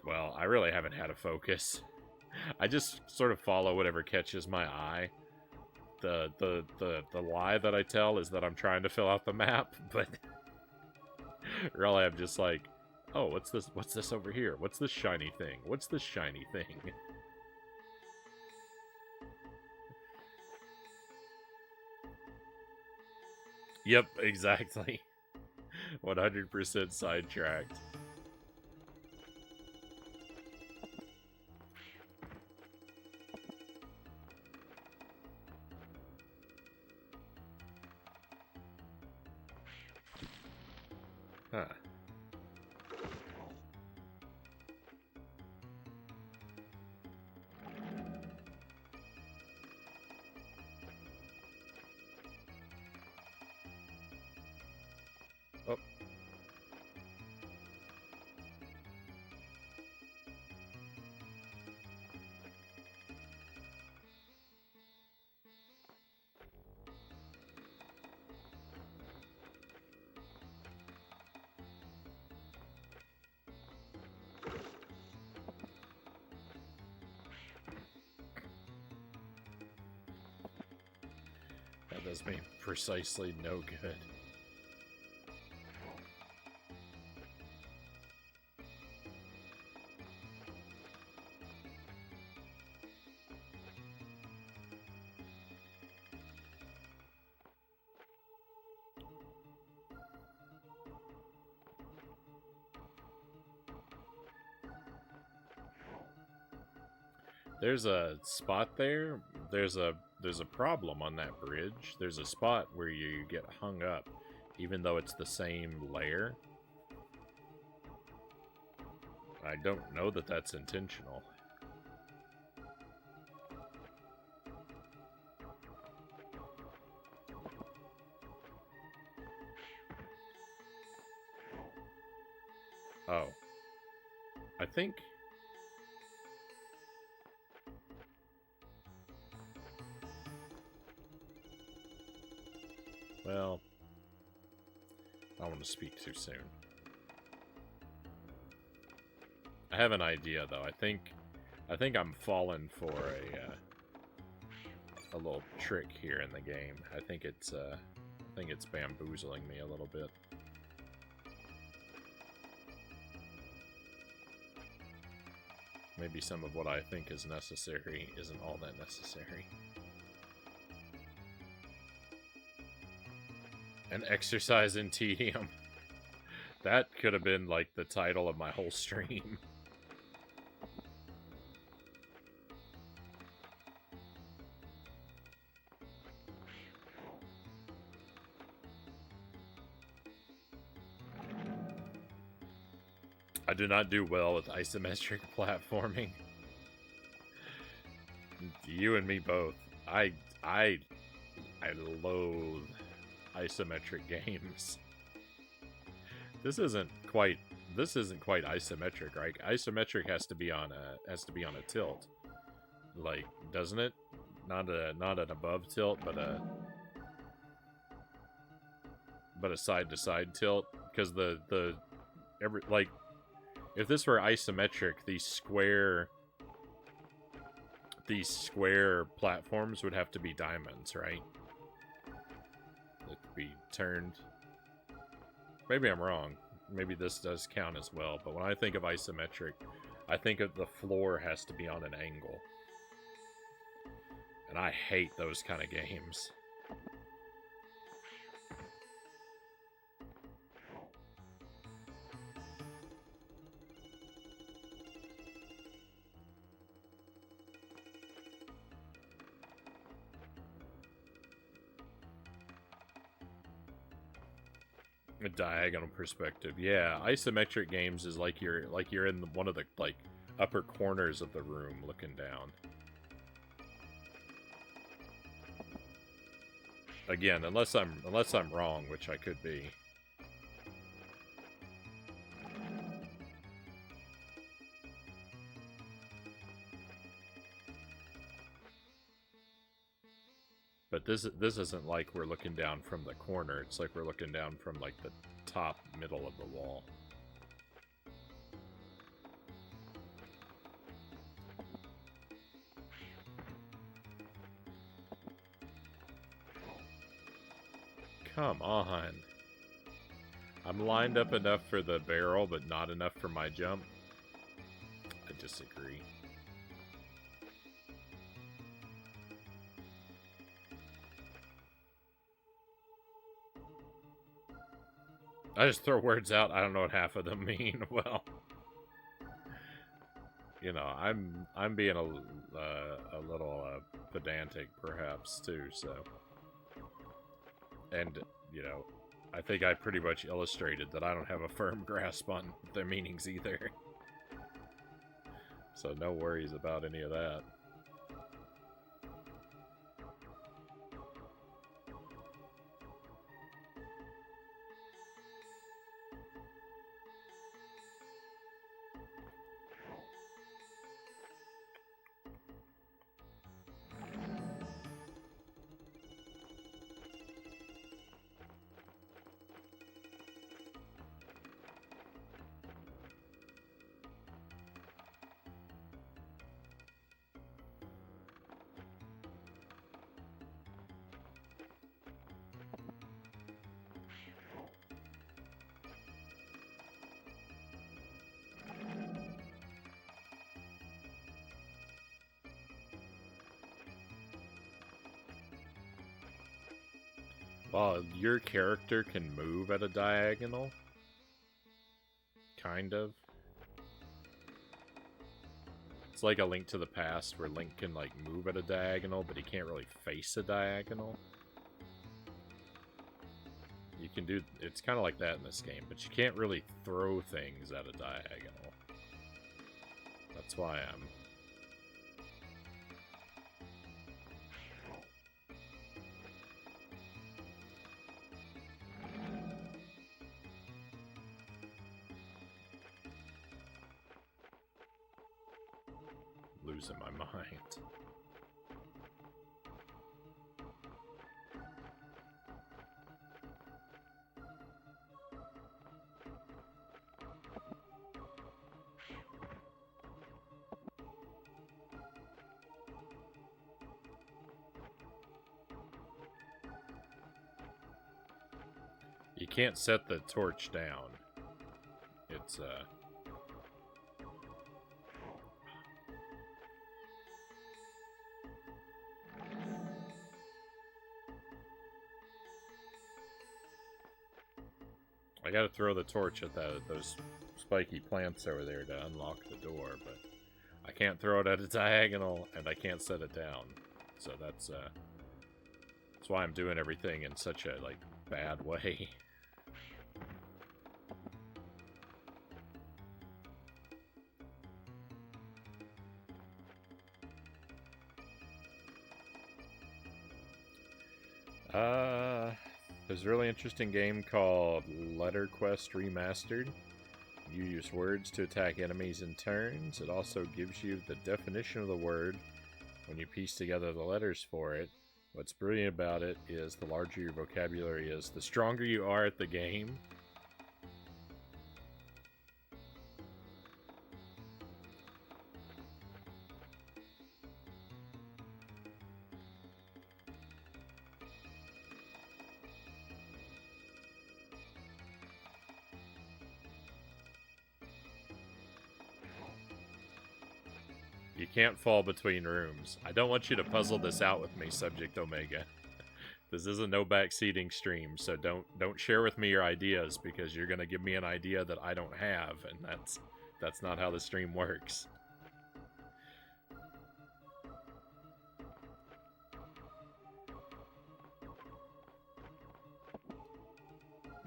well, I really haven't had a focus. I just sort of follow whatever catches my eye. The lie that I tell is that I'm trying to fill out the map, but really I'm just like, oh, what's this? What's this over here? What's this shiny thing? What's this shiny thing? Yep, exactly. 100% sidetracked. Huh. Oh. That does me precisely no good. There's a spot there. There's a problem on that bridge. There's a spot where you get hung up, even though it's the same layer. I don't know that that's intentional. Oh. I think... Well, I don't want to speak too soon. I have an idea, though. I think I'm falling for a little trick here in the game. I think it's bamboozling me a little bit. Maybe some of what I think is necessary isn't all that necessary. An exercise in tedium. That could have been like the title of my whole stream. I do not do well with isometric platforming. You and me both. I loathe isometric games. This isn't quite isometric, right? Isometric has to be on a tilt. Like, doesn't it? Not an above tilt, but a side to side tilt, because if this were isometric, these square platforms would have to be diamonds, right? It could be turned. Maybe I'm wrong. Maybe this does count as well, but when I think of isometric, I think of the floor has to be on an angle. And I hate those kind of games. A diagonal perspective. Yeah, isometric games is like you're in one of the upper corners of the room looking down. Again, unless I'm wrong, which I could be. but this isn't like we're looking down from the corner. It's like we're looking down from like the top middle of the wall. Come on. I'm lined up enough for the barrel, but not enough for my jump. I disagree. I just throw words out. I don't know what half of them mean. Well, you know, I'm being a little pedantic, perhaps, too. So, and you know, I think I pretty much illustrated that I don't have a firm grasp on their meanings either. So no worries about any of that. Well, your character can move at a diagonal. Kind of. It's like A Link to the Past, where Link can, like, move at a diagonal, but he can't really face a diagonal. You can do... It's kind of like that in this game, but you can't really throw things at a diagonal. That's why I'm... losing my mind. You can't set the torch down. It's, I gotta throw the torch at those spiky plants over there to unlock the door, but I can't throw it at a diagonal, and I can't set it down. So that's why I'm doing everything in such a, like, bad way. There's a really interesting game called Letter Quest Remastered. You use words to attack enemies in turns. It also gives you the definition of the word when you piece together the letters for it. What's brilliant about it is the larger your vocabulary is, the stronger you are at the game. You can't fall between rooms. I don't want you to puzzle this out with me, Subject Omega. This is a no backseating stream, so don't share with me your ideas, because you're gonna give me an idea that I don't have, and that's not how the stream works.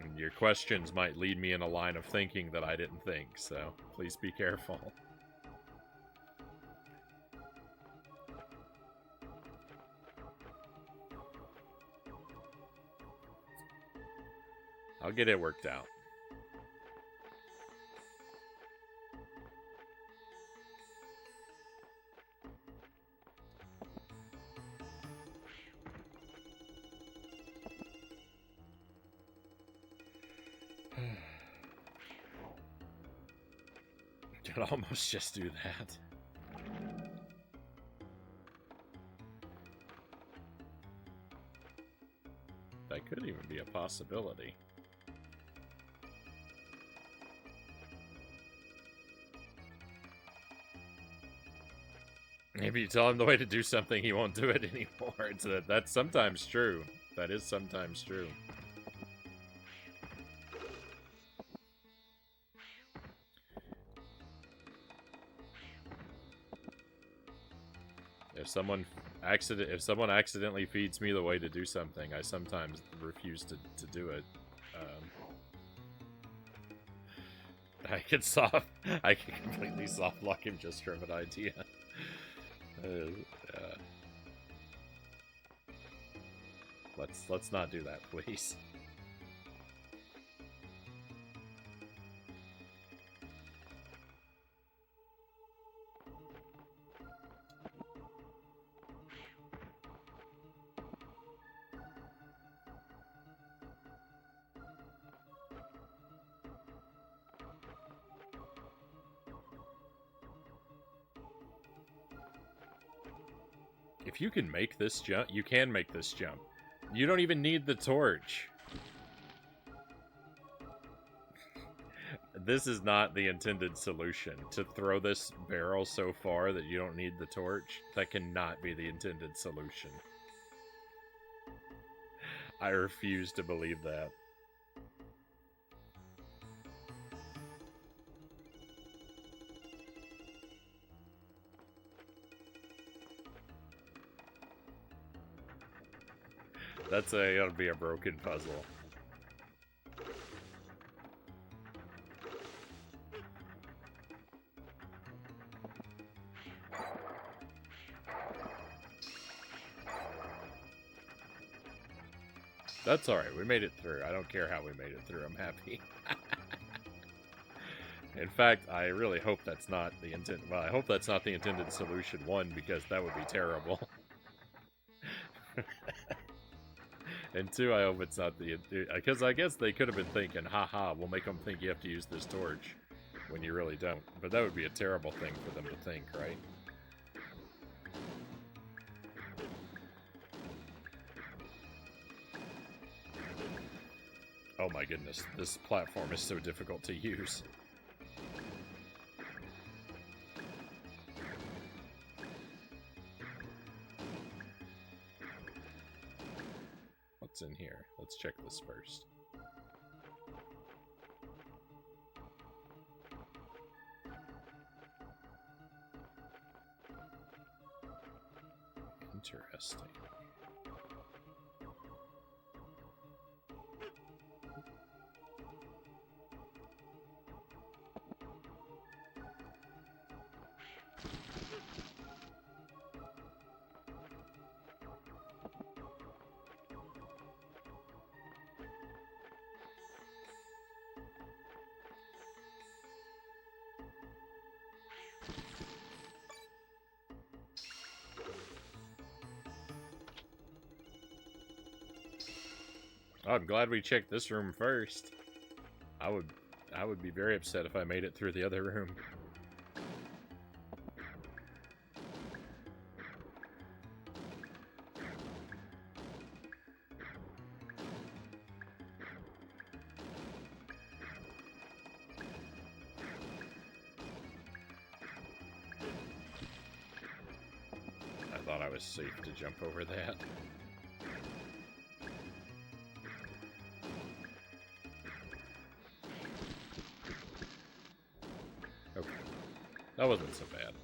And your questions might lead me in a line of thinking that I didn't think, so please be careful. I'll get it worked out. Could almost just do that. That could even be a possibility. Maybe you tell him the way to do something, he won't do it anymore. That's sometimes true. That is sometimes true. If someone accidentally feeds me the way to do something, I sometimes refuse to do it. I can completely soft lock him just from an idea. Let's not do that, please. If you can make this jump, you can make this jump. You don't even need the torch. This is not the intended solution. To throw this barrel so far that you don't need the torch, that cannot be the intended solution. I refuse to believe that. That'll be a broken puzzle. That's alright, we made it through. I don't care how we made it through, I'm happy. In fact, I really hope that's not the well, I hope that's not the intended solution, one, because that would be terrible. And two, I hope it's not because I guess they could have been thinking, haha, we'll make them think you have to use this torch, when you really don't. But that would be a terrible thing for them to think, right? Oh my goodness, this platform is so difficult to use. What's in here? Let's check this first. Interesting. Oh, I'm glad we checked this room first. I would be very upset if I made it through the other room. I thought I was safe to jump over that. Okay. That wasn't so bad.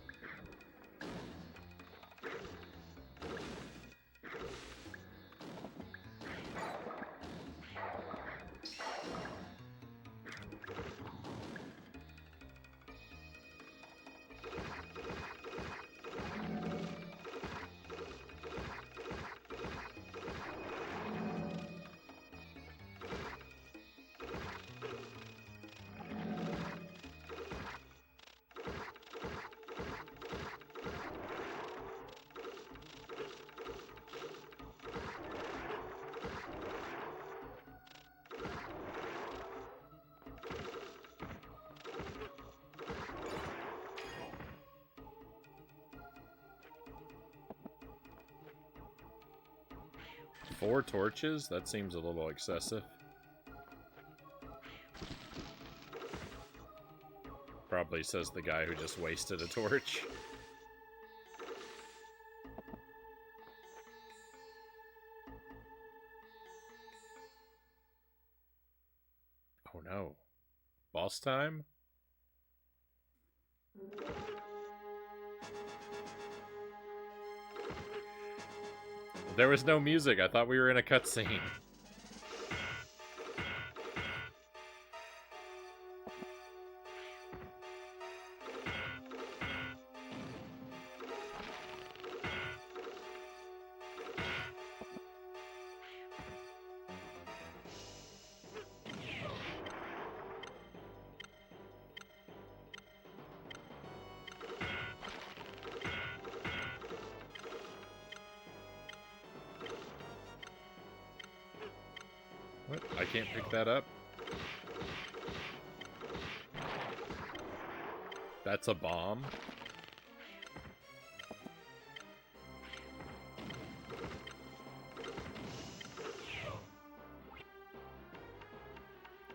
4 torches? That seems a little excessive. Probably says the guy who just wasted a torch. Oh no. Boss time? There was no music. I thought we were in a cutscene. What? I can't pick that up? That's a bomb?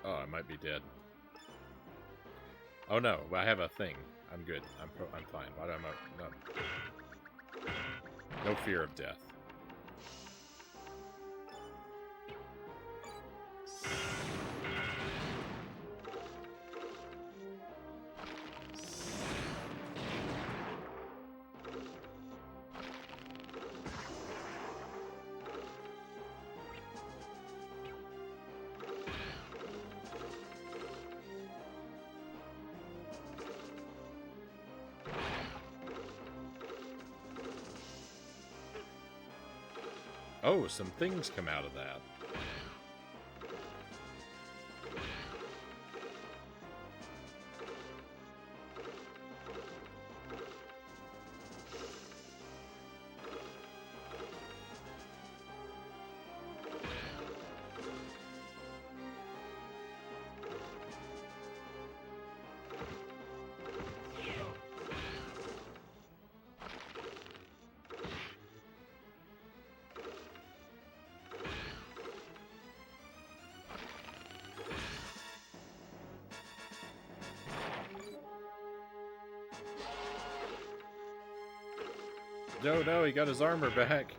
Oh, I might be dead. Oh no, I have a thing. I'm good. I'm fine. Why do no fear of death. Oh, some things come out of that. No, he got his armor back.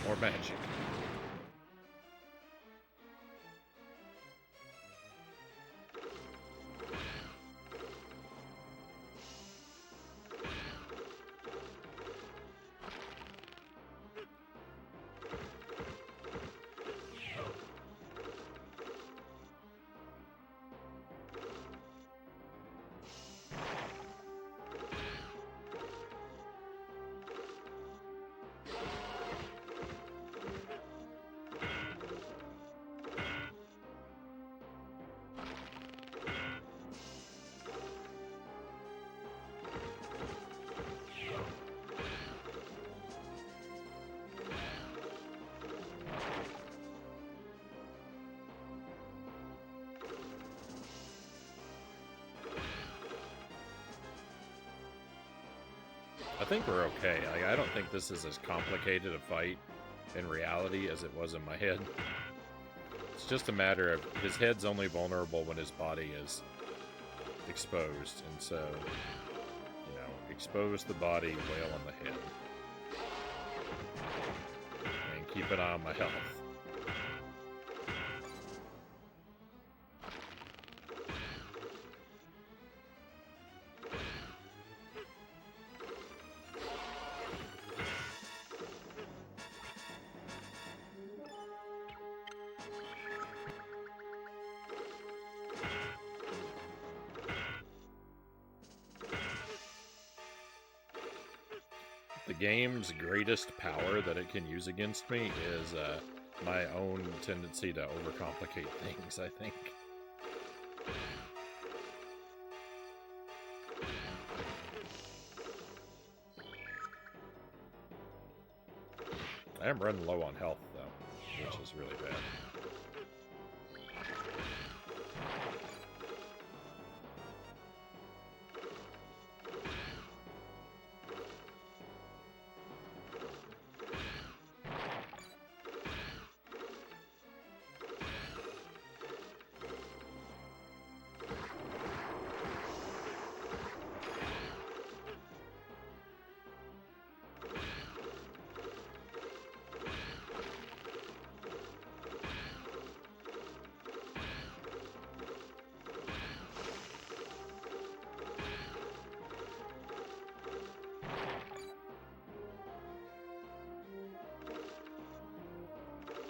More magic. I think we're okay. Like, I don't think this is as complicated a fight in reality as it was in my head. It's just a matter of his head's only vulnerable when his body is exposed, and so, you know, expose the body, wail on the head. And keep an eye on my health. The game's greatest power that it can use against me is my own tendency to overcomplicate things, I think. I am running low on health, though, which is really bad.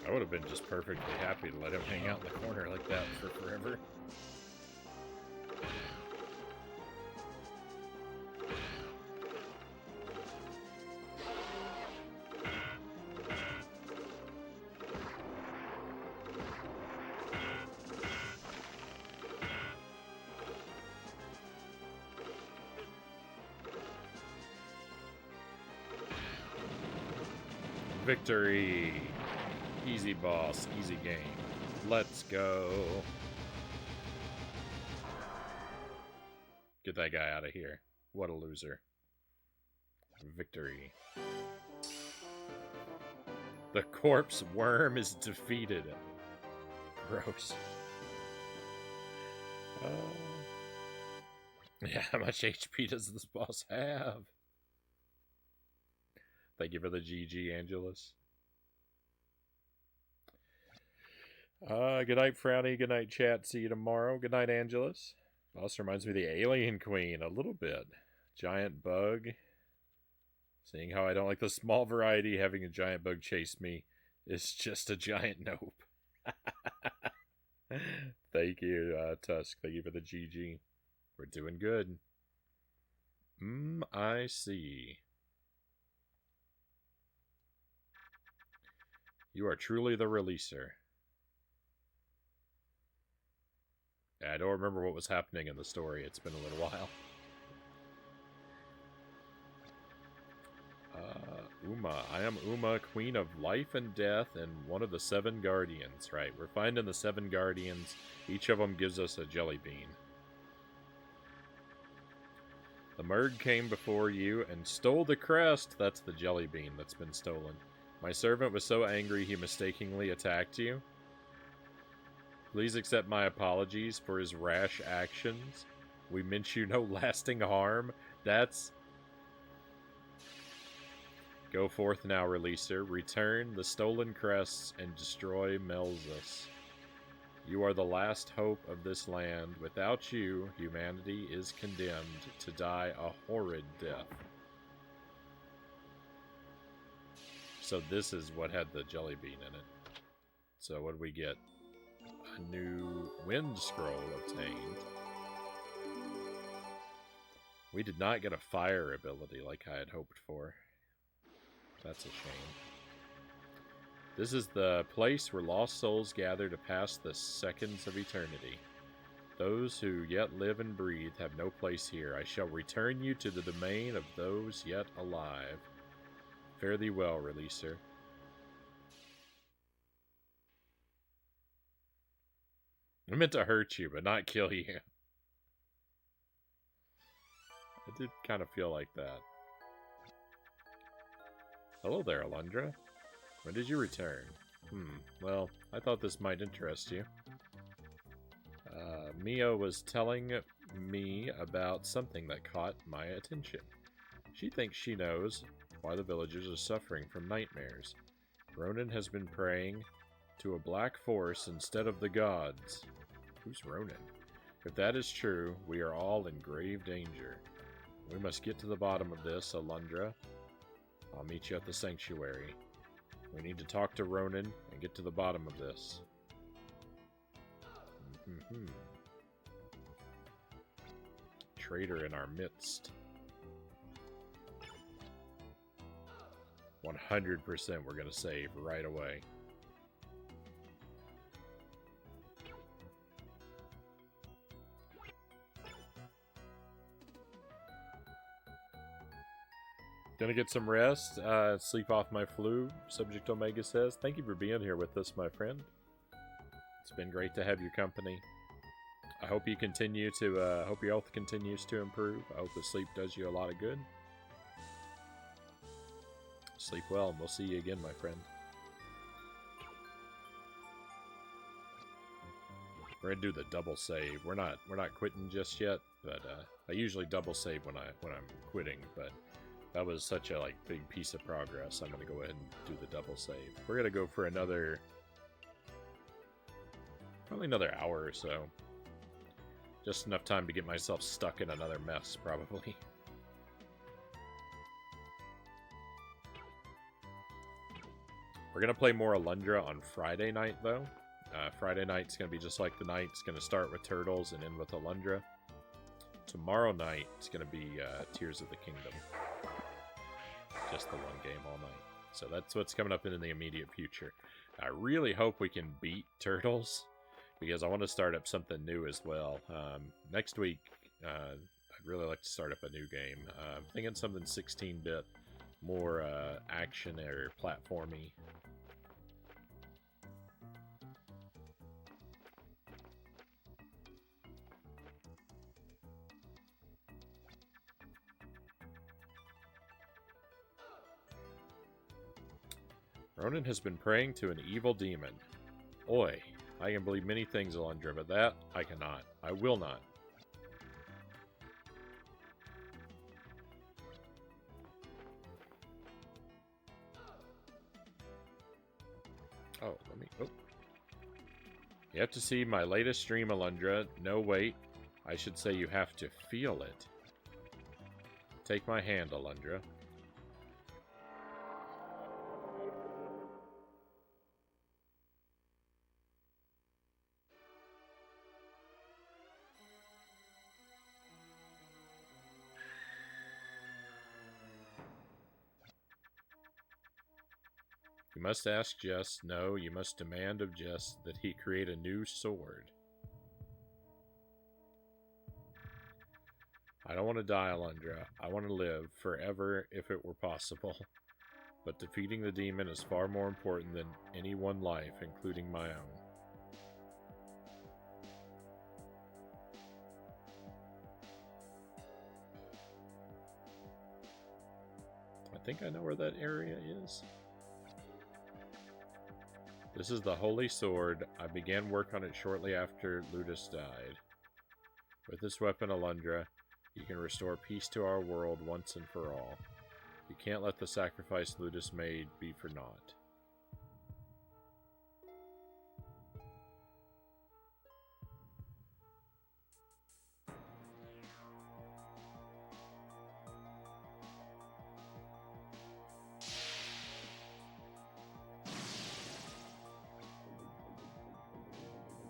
I would have been just perfectly happy to let him hang out in the corner like that for forever. Victory! Easy boss, easy game. Let's go. Get that guy out of here. What a loser. Victory. The corpse worm is defeated. Gross. Yeah, how much HP does this boss have? Thank you for the GG, Angelus. Good night, Frownie. Good night, chat. See you tomorrow. Good night, Angelus. Also reminds me of the Alien Queen a little bit. Giant bug. Seeing how I don't like the small variety, having a giant bug chase me is just a giant nope. Thank you, Tusk. Thank you for the GG. We're doing good. I see. You are truly the releaser. I don't remember what was happening in the story. It's been a little while. Uma. I am Uma, Queen of Life and Death, and one of the 7 Guardians. Right, we're finding the 7 Guardians. Each of them gives us a jelly bean. The Murg came before you and stole the crest. That's the jelly bean that's been stolen. My servant was so angry he mistakenly attacked you. Please accept my apologies for his rash actions. We meant you no lasting harm. That's... Go forth now, Releaser. Return the stolen crests and destroy Melzus. You are the last hope of this land. Without you, humanity is condemned to die a horrid death. So this is what had the jelly bean in it. So what did we get? A new wind scroll obtained. We did not get a fire ability like I had hoped for. That's a shame. This is the place where lost souls gather to pass the seconds of eternity. Those who yet live and breathe have no place here. I shall return you to the domain of those yet alive. Fare thee well, Releaser. I meant to hurt you, but not kill you. I did kind of feel like that. Hello there, Alundra. When did you return? Well, I thought this might interest you. Mia was telling me about something that caught my attention. She thinks she knows why the villagers are suffering from nightmares. Ronan has been praying to a black force instead of the gods. Who's Ronan? If that is true, we are all in grave danger. We must get to the bottom of this, Alundra. I'll meet you at the sanctuary. We need to talk to Ronan and get to the bottom of this. Traitor in our midst. 100% we're going to save right away. Gonna get some rest, sleep off my flu, Subject Omega says. Thank you for being here with us, my friend. It's been great to have your company. I hope you continue to, hope your health continues to improve. I hope the sleep does you a lot of good. Sleep well, and we'll see you again, my friend. We're gonna do the double save. We're not quitting just yet, but I usually double save when I'm quitting, but that was such a big piece of progress. I'm gonna go ahead and do the double save. We're gonna go for probably another hour or so. Just enough time to get myself stuck in another mess, probably. We're gonna play more Alundra on Friday night, though. Friday night's gonna be just like the night. It's gonna start with Turtles and end with Alundra. Tomorrow night, it's gonna be Tears of the Kingdom. Just the one game all night. So that's what's coming up in the immediate future. I really hope we can beat Turtles, because I want to start up something new as well. Next week, I'd really like to start up a new game. I'm thinking something 16-bit, more action or platformy. Ronan has been praying to an evil demon. Oi, I can believe many things, Alundra, but that I cannot. I will not. Oh, let me... Oh. You have to see my latest stream, Alundra. No, wait. I should say you have to feel it. Take my hand, Alundra. You must ask Jess. No, you must demand of Jess that he create a new sword. I don't want to die, Alundra. I want to live forever if it were possible. But defeating the demon is far more important than any one life, including my own. I think I know where that area is. This is the Holy Sword. I began work on it shortly after Ludus died. With this weapon, Alundra, you can restore peace to our world once and for all. You can't let the sacrifice Ludus made be for naught.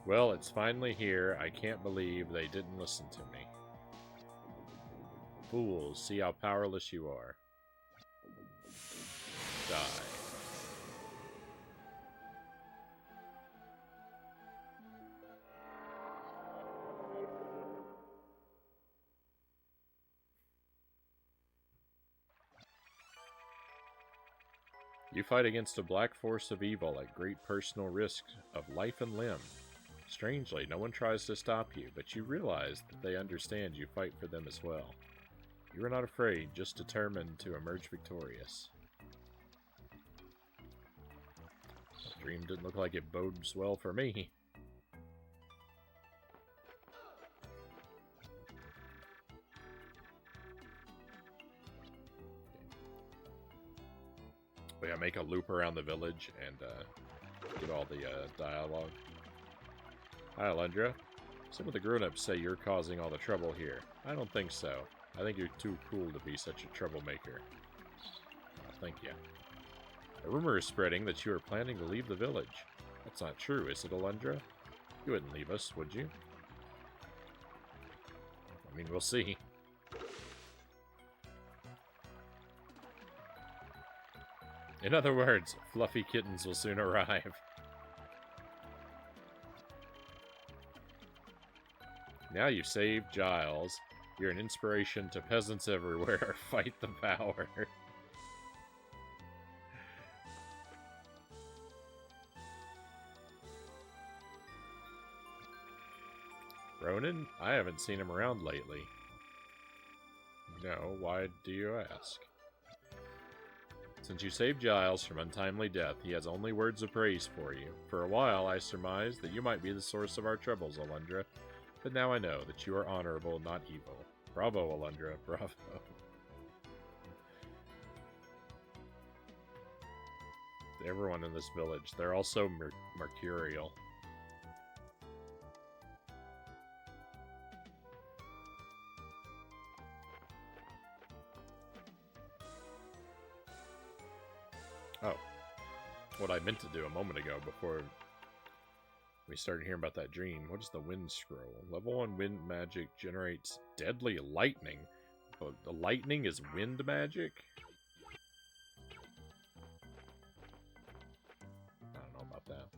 Well, it's finally here. I can't believe they didn't listen to me. Fools, see how powerless you are. Die. You fight against a black force of evil at great personal risk of life and limb. Strangely, no one tries to stop you, but you realize that they understand you fight for them as well. You are not afraid, just determined to emerge victorious. The dream didn't look like it bodes well for me. We gotta make a loop around the village and get all the dialogue. Hi, Alundra. Some of the grown-ups say you're causing all the trouble here. I don't think so. I think you're too cool to be such a troublemaker. Thank you. A rumor is spreading that you are planning to leave the village. That's not true, is it, Alundra? You wouldn't leave us, would you? I mean, we'll see. In other words, fluffy kittens will soon arrive. Now you've saved Giles. You're an inspiration to peasants everywhere. Fight the power. Ronan? I haven't seen him around lately. No, why do you ask? Since you saved Giles from untimely death, he has only words of praise for you. For a while, I surmised that you might be the source of our troubles, Alundra. But now I know that you are honorable, not evil. Bravo, Alundra, bravo. Everyone in this village, they're all so mercurial. Oh. What I meant to do a moment ago before we started hearing about that dream. What is the wind scroll? Level 1 wind magic generates deadly lightning. But the lightning is wind magic? I don't know about that.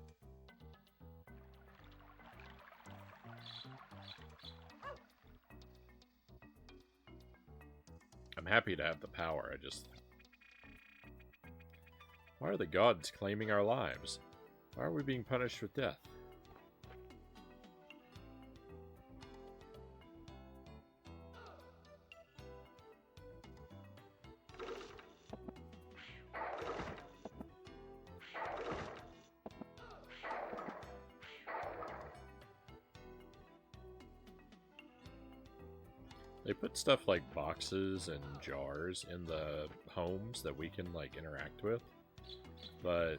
I'm happy to have the power, I just... Why are the gods claiming our lives? Why are we being punished with death? They put stuff like boxes and jars in the homes that we can, like, interact with. But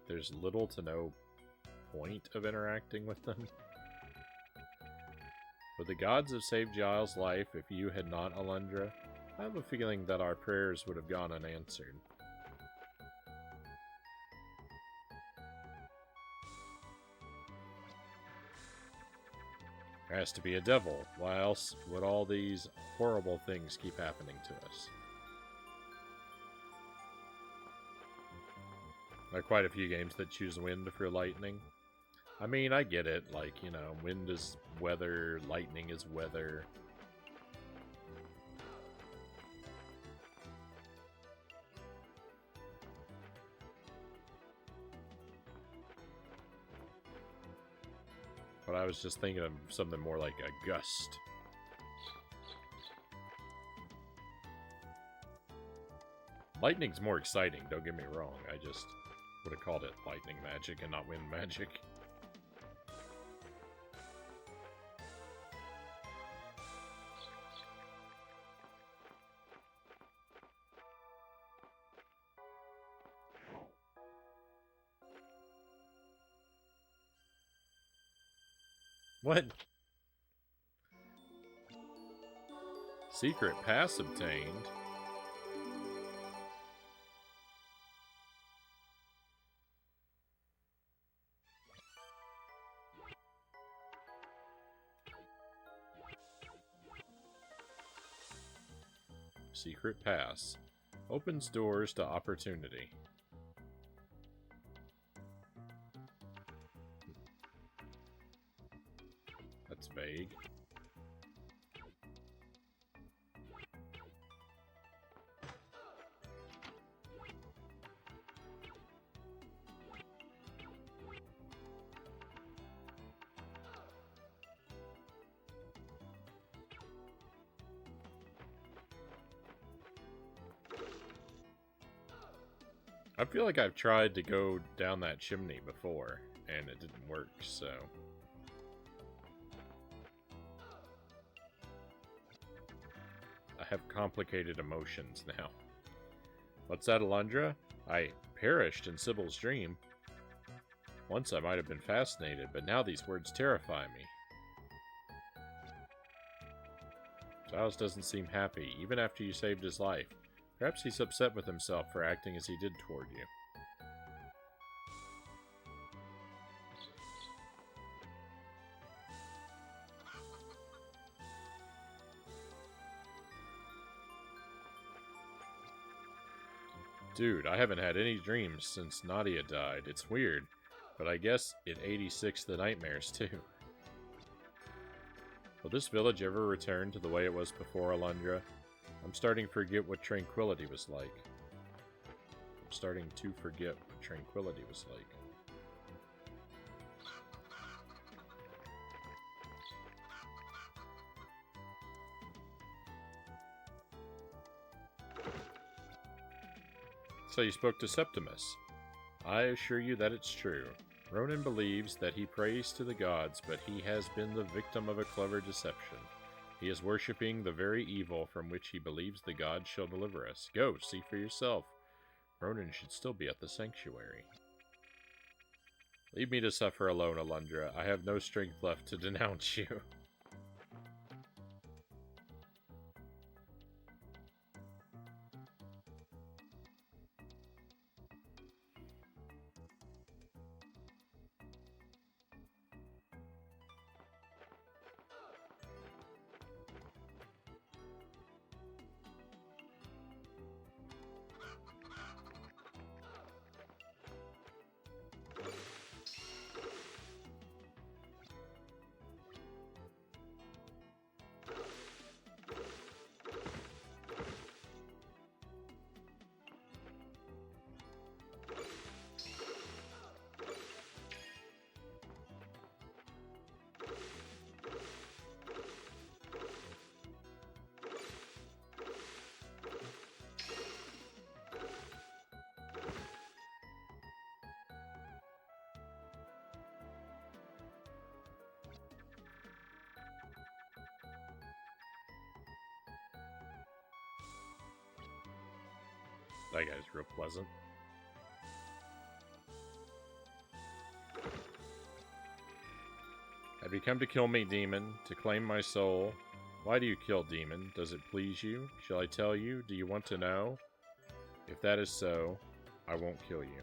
there's little to no point of interacting with them. Would the gods have saved Giles' life if you had not, Alundra? I have a feeling that our prayers would have gone unanswered. There has to be a devil. Why else would all these horrible things keep happening to us? There are quite a few games that choose wind for lightning. I mean, I get it. Like, you know, wind is weather, lightning is weather. But I was just thinking of something more like a gust. Lightning's more exciting, don't get me wrong. I just would have called it lightning magic and not wind magic. What? Secret pass obtained. Secret pass. Opens doors to opportunity. That's vague. I feel like I've tried to go down that chimney before, and it didn't work, so... I have complicated emotions now. What's that, Alundra? I perished in Sybil's dream. Once I might have been fascinated, but now these words terrify me. Giles doesn't seem happy, even after you saved his life. Perhaps he's upset with himself for acting as he did toward you. Dude, I haven't had any dreams since Nadia died. It's weird, but I guess it 86 the nightmares too. Will this village ever return to the way it was before, Alundra? I'm starting to forget what tranquility was like. I'm starting to forget what tranquility was like. So you spoke to Septimus. I assure you that it's true. Ronan believes that he prays to the gods, but he has been the victim of a clever deception. He is worshipping the very evil from which he believes the gods shall deliver us. Go, see for yourself. Ronan should still be at the sanctuary. Leave me to suffer alone, Alundra. I have no strength left to denounce you. That guy's real pleasant. Have you come to kill me, demon? To claim my soul? Why do you kill, demon? Does it please you? Shall I tell you? Do you want to know? If that is so, I won't kill you.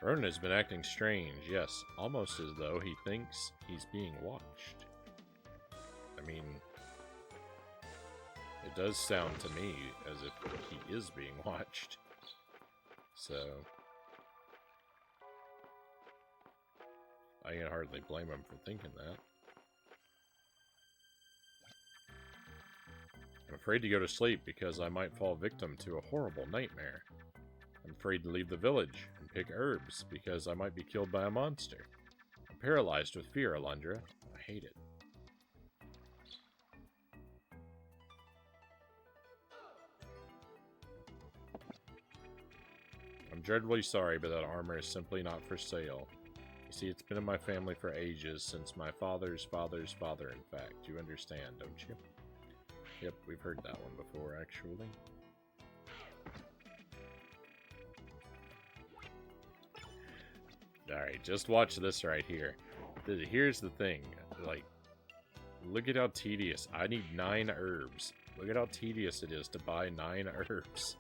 Ronan has been acting strange, yes, almost as though he thinks he's being watched. I mean, it does sound to me as if he is being watched. So, I can hardly blame him for thinking that. I'm afraid to go to sleep because I might fall victim to a horrible nightmare. I'm afraid to leave the village and pick herbs because I might be killed by a monster. I'm paralyzed with fear, Alundra. I hate it. I'm dreadfully sorry, but that armor is simply not for sale. You see, it's been in my family for ages, since my father's father's father, in fact. You understand, don't you? Yep, we've heard that one before, actually. Alright, just watch this right here. Here's the thing. Like, look at how tedious. I need 9 herbs. Look at how tedious it is to buy 9 herbs.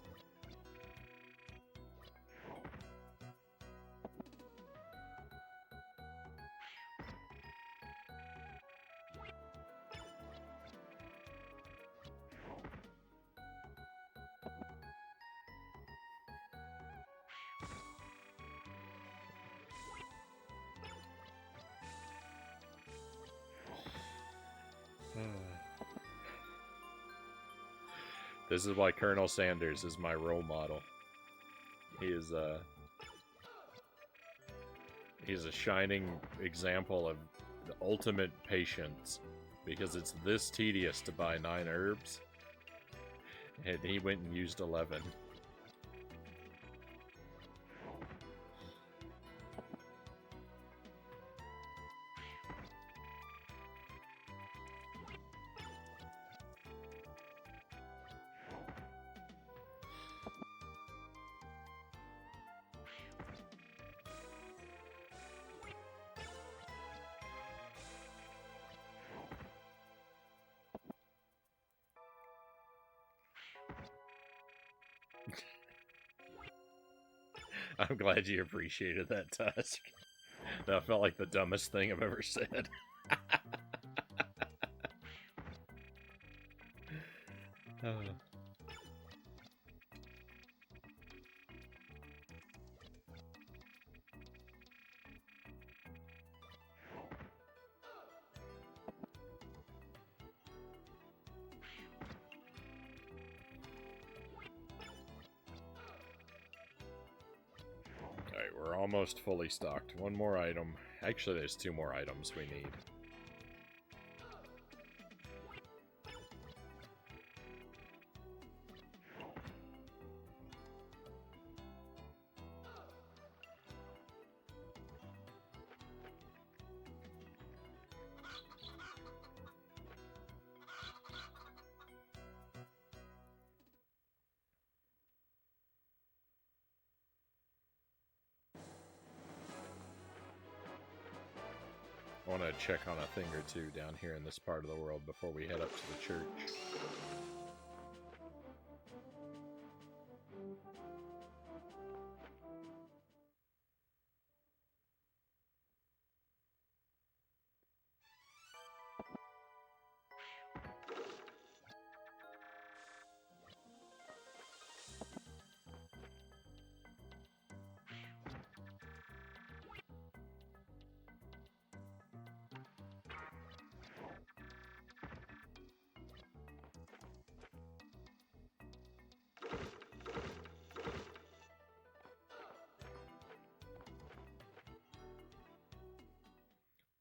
This is why Colonel Sanders is my role model. He's a shining example of the ultimate patience, because it's this tedious to buy 9 herbs, and he went and used 11. I'm glad you appreciated that, Tusk. That felt like the dumbest thing I've ever said. Alright, we're almost fully stocked. One more item. Actually, there's 2 more items we need. I want to check on a thing or two down here in this part of the world before we head up to the church.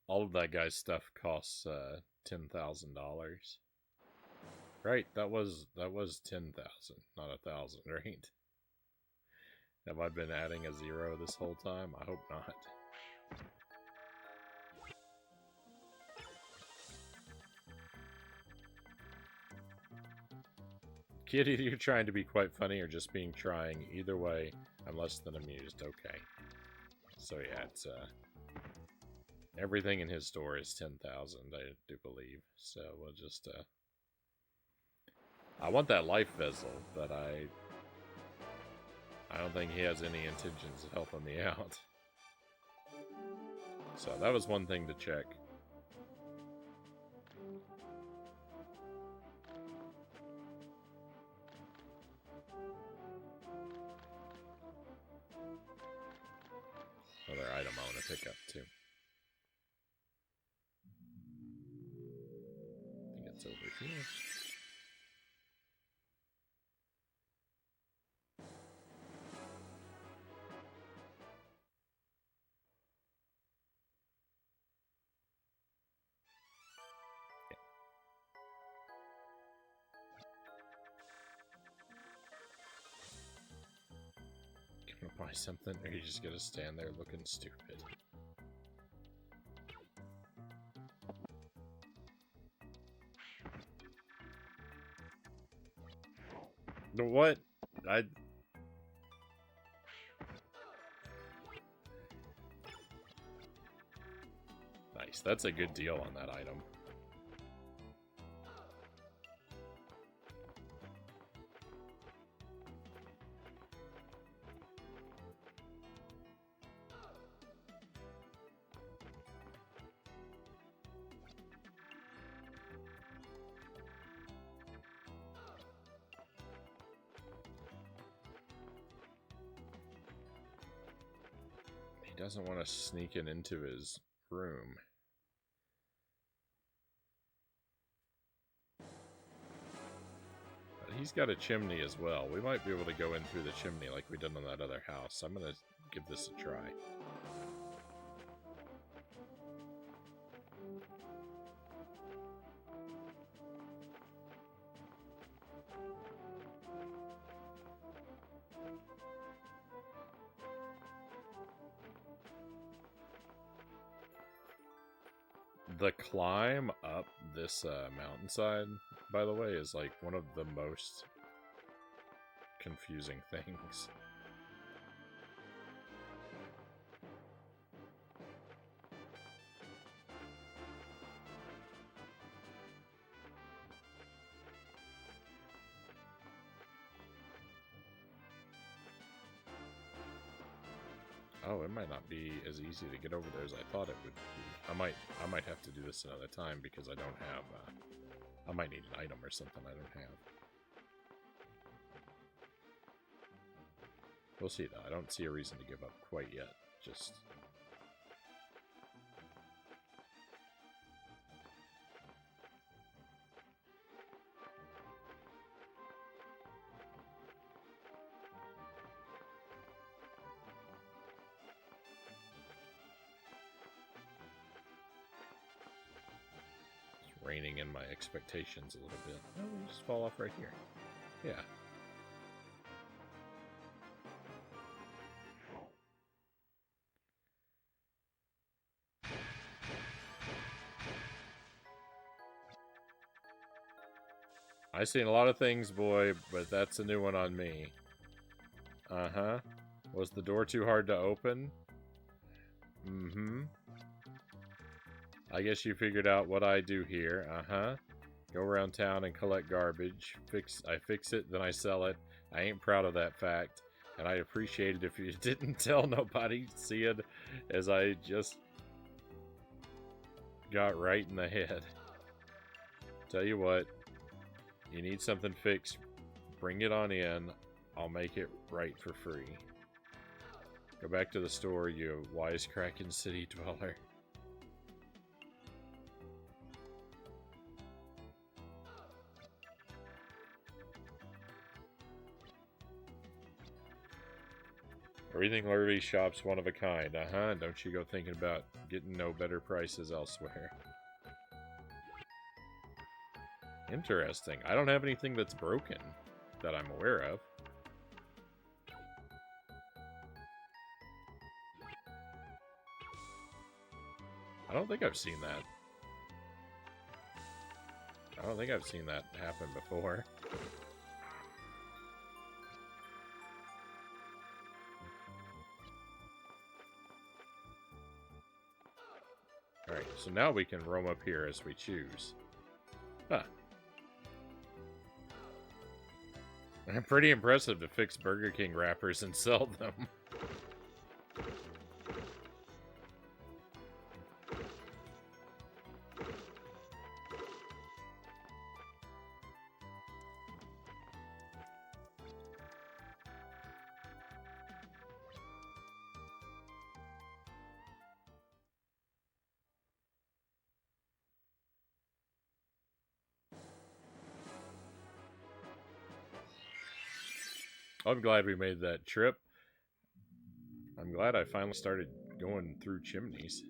All of that guy's stuff costs $10,000. Right, that was 10,000, not 1,000, right? Have I been adding a 0 this whole time? I hope not. Kid, either you're trying to be quite funny or just being trying. Either way, I'm less than amused. Okay. So yeah, it's everything in his store is 10,000, I do believe. So we'll just I want that life vessel, but I don't think he has any intentions of helping me out. So that was one thing to check. Another item I want to pick up too. I think it's over here. Gonna buy something, or you just gonna stand there looking stupid? What? Nice, that's a good deal on that item. He doesn't want to sneak it into his room. But he's got a chimney as well. We might be able to go in through the chimney like we did on that other house. I'm going to give this a try. The climb up this mountainside, by the way, is like one of the most confusing things. Oh, it might not be as easy to get over there as I thought it would be. I might have to do this another time because I don't have, I might need an item or something I don't have. We'll see, though. I don't see a reason to give up quite yet. Just... reining in my expectations a little bit. Oh, we'll just fall off right here. Yeah. I've seen a lot of things, boy, but that's a new one on me. Uh-huh. Was the door too hard to open? Mm-hmm. I guess you figured out what I do here. Uh-huh. Go around town and collect garbage. I fix it, then I sell it. I ain't proud of that fact. And I'd appreciate it if you didn't tell nobody, seeing as I just got right in the head. Tell you what, you need something fixed, bring it on in. I'll make it right for free. Go back to the store, you wisecracking city dweller. Everything Lurvy shop's one of a kind, uh-huh. Don't you go thinking about getting no better prices elsewhere. Interesting. I don't have anything that's broken that I'm aware of. I don't think I've seen that. I don't think I've seen that happen before. Alright, so now we can roam up here as we choose. Huh. Pretty impressive to fix Burger King wrappers and sell them. I'm glad we made that trip. I'm glad I finally started going through chimneys.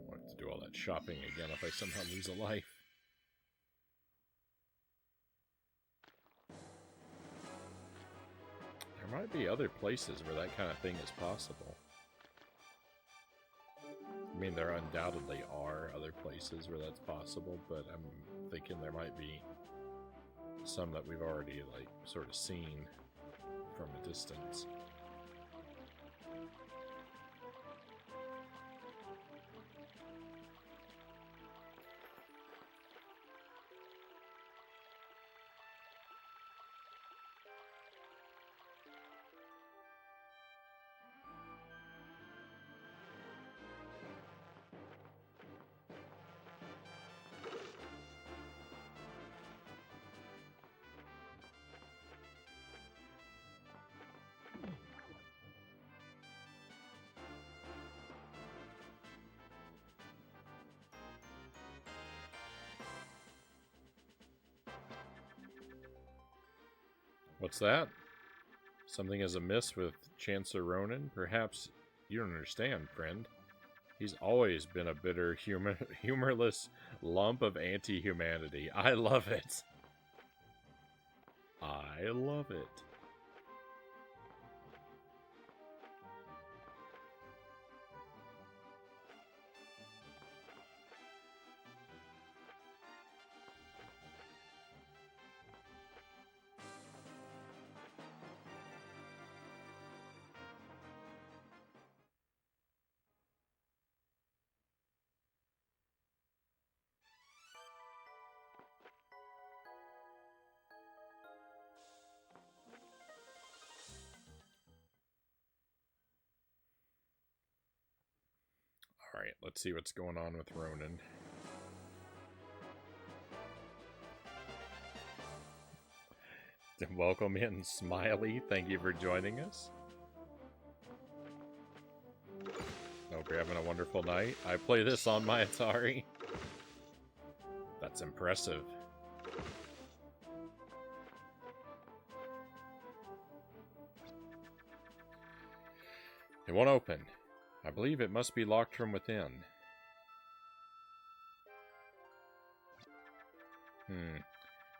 I'll have to do all that shopping again if I somehow lose a life. There might be other places where that kind of thing is possible. I mean, there undoubtedly are other places where that's possible, but I'm thinking there might be some that we've already, like, sort of seen from a distance. What's that? Something is amiss with Chancellor Ronan? Perhaps you don't understand, friend. He's always been a bitter, humorless lump of anti-humanity. I love it. I love it. Alright, let's see what's going on with Ronan. Welcome in, Smiley. Thank you for joining us. Hope you're having a wonderful night. I play this on my Atari. That's impressive. It won't open. I believe it must be locked from within.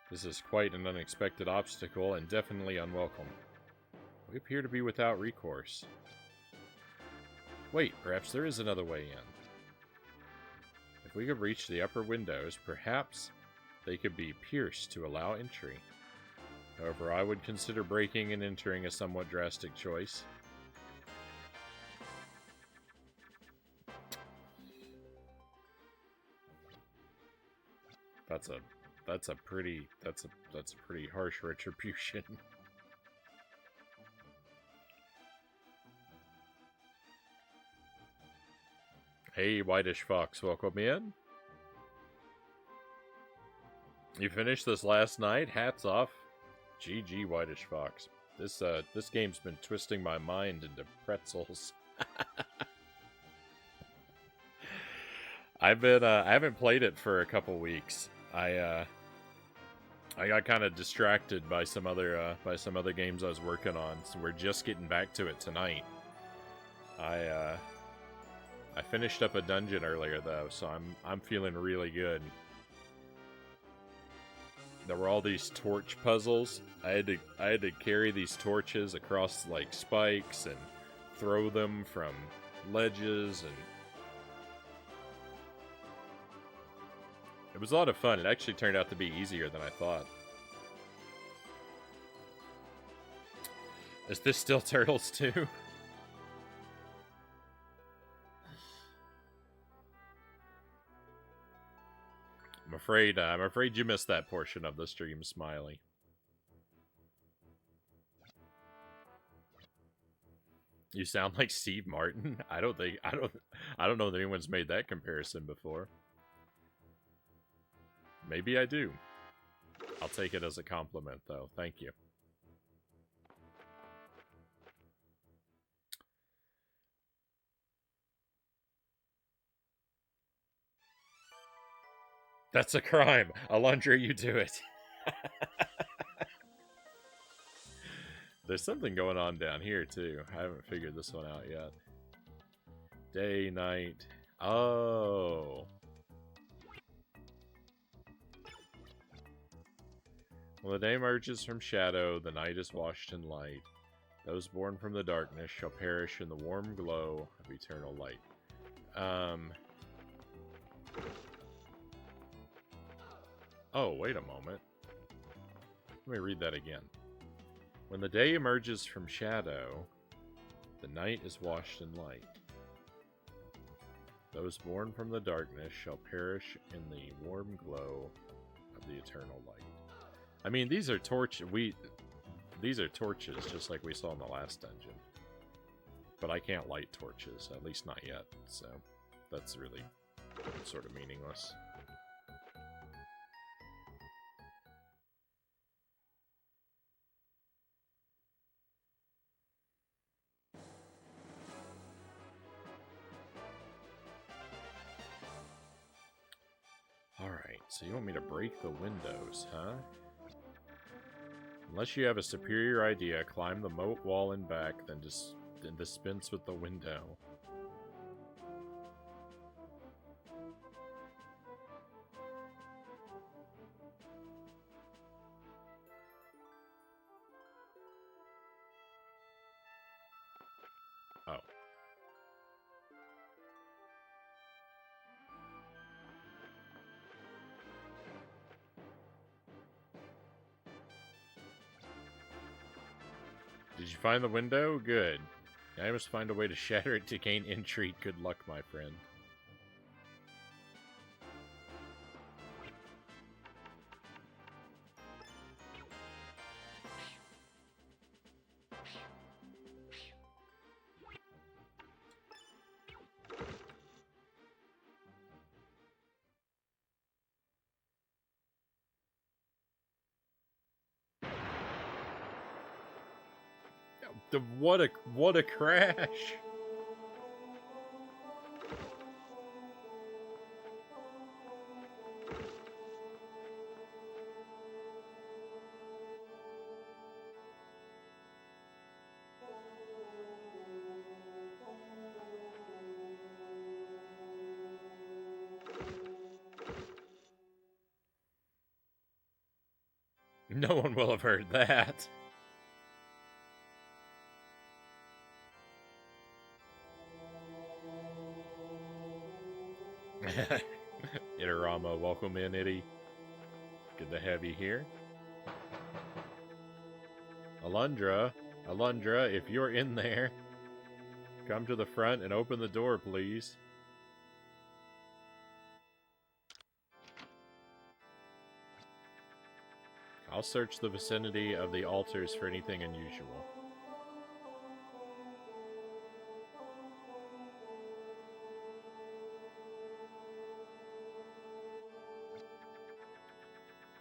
This is quite an unexpected obstacle and definitely unwelcome. We appear to be without recourse. Wait, perhaps there is another way in. If we could reach the upper windows, perhaps they could be pierced to allow entry. However, I would consider breaking and entering a somewhat drastic choice. That's a pretty harsh retribution. Hey, Whitish Fox, welcome in. You finished this last night? Hats off. GG, Whitish Fox. This game's been twisting my mind into pretzels. I haven't played it for a couple weeks. I got kind of distracted by some other games I was working on, so we're just getting back to it tonight. I finished up a dungeon earlier though, so I'm feeling really good. There were all these torch puzzles. I had to carry these torches across like spikes and throw them from ledges, and it was a lot of fun. It actually turned out to be easier than I thought. Is this still Turtles 2? I'm afraid you missed that portion of the stream, Smiley. You sound like Steve Martin. I don't know that anyone's made that comparison before. Maybe I do. I'll take it as a compliment, though. Thank you. That's a crime. Alundra, you do it. There's something going on down here, too. I haven't figured this one out yet. Day, night. Oh. Well, the day emerges from shadow, the night is washed in light. Those born from the darkness shall perish in the warm glow of eternal light. Oh, wait a moment. Let me read that again. When the day emerges from shadow, the night is washed in light. Those born from the darkness shall perish in the warm glow of the eternal light. I mean, these are torches, just like we saw in the last dungeon. But I can't light torches, at least not yet, so that's really sort of meaningless. Alright, so you want me to break the windows, huh? Unless you have a superior idea, climb the moat wall and back, then dispense with the window. Oh. Did you find the window? Good. I must find a way to shatter it to gain entry. Good luck, my friend. What a crash! No one will have heard that. Itarama, welcome in, Itty. Good to have you here. Alundra, if you're in there, come to the front and open the door, please. I'll search the vicinity of the altars for anything unusual.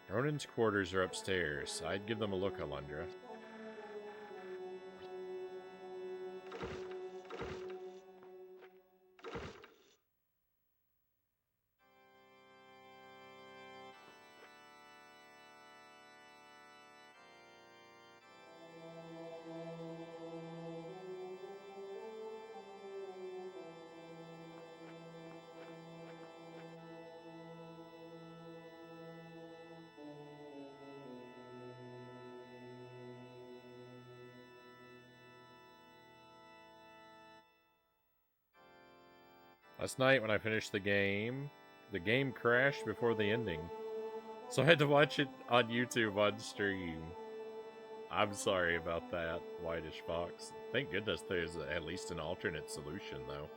Ronin's quarters are upstairs. I'd give them a look, Alundra. Last night when I finished the game crashed before the ending. So I had to watch it on YouTube on stream. I'm sorry about that, Whitish Fox. Thank goodness there's at least an alternate solution, though.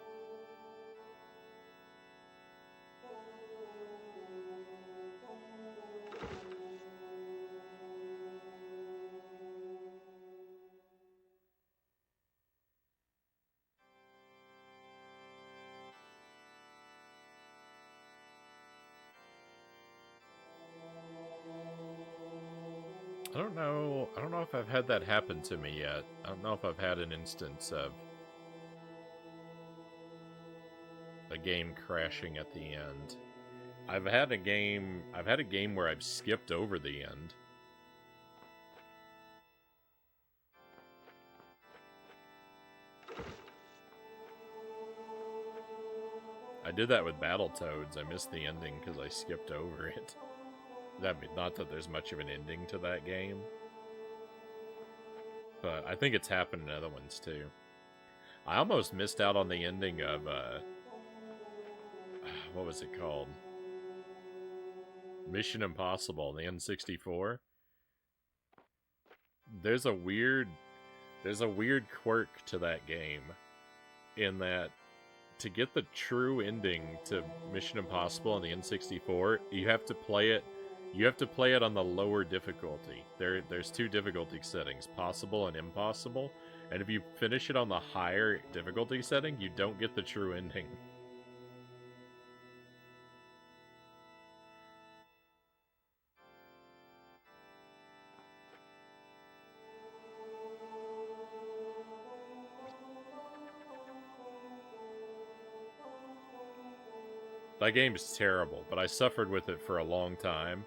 I don't know if I've had that happen to me yet. I don't know if I've had an instance of a game crashing at the end. I've had a game where I've skipped over the end. I did that with Battletoads. I missed the ending because I skipped over it. Not that there's much of an ending to that game. But I think it's happened in other ones too. I almost missed out on the ending of, what was it called? Mission Impossible, the N64. There's a weird quirk to that game in that to get the true ending to Mission Impossible on the N64, you have to play it on the lower difficulty. There's two difficulty settings, possible and impossible. And if you finish it on the higher difficulty setting, you don't get the true ending. That game is terrible, but I suffered with it for a long time.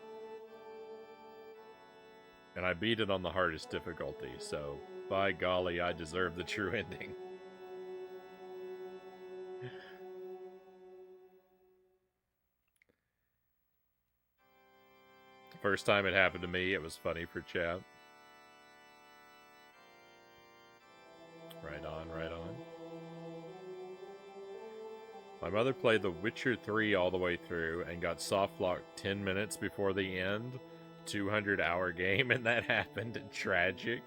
And I beat it on the hardest difficulty, so by golly, I deserve the true ending. The first time it happened to me, it was funny for chat. Right on, right on. My mother played The Witcher 3 all the way through and got soft locked 10 minutes before the end. 200-hour game, and that happened. Tragic.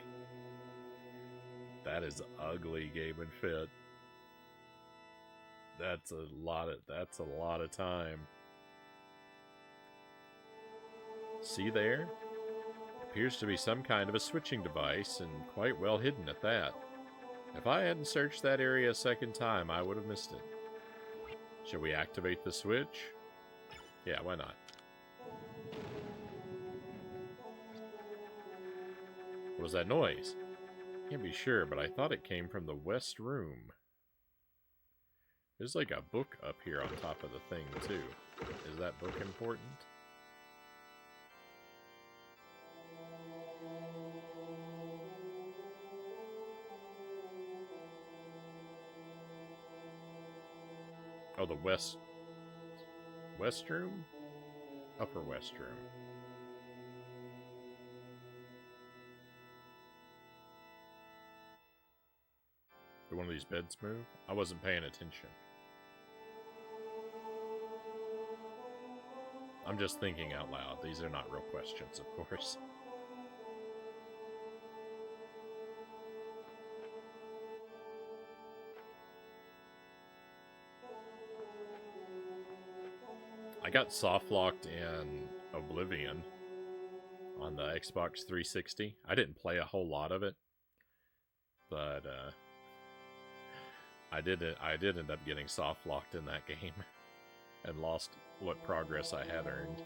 That is ugly, Game and Fit. That's a lot of time. See there? Appears to be some kind of a switching device, and quite well hidden at that. If I hadn't searched that area a second time, I would have missed it. Should we activate the switch? Yeah, why not? What was that noise? Can't be sure, but I thought it came from the west room. There's like a book up here on top of the thing, too. Is that book important? Oh, the west room? Upper west room. Did one of these beds move? I wasn't paying attention. I'm just thinking out loud. These are not real questions, of course. I got soft locked in Oblivion on the Xbox 360. I didn't play a whole lot of it, but I did end up getting soft locked in that game and lost what progress I had earned.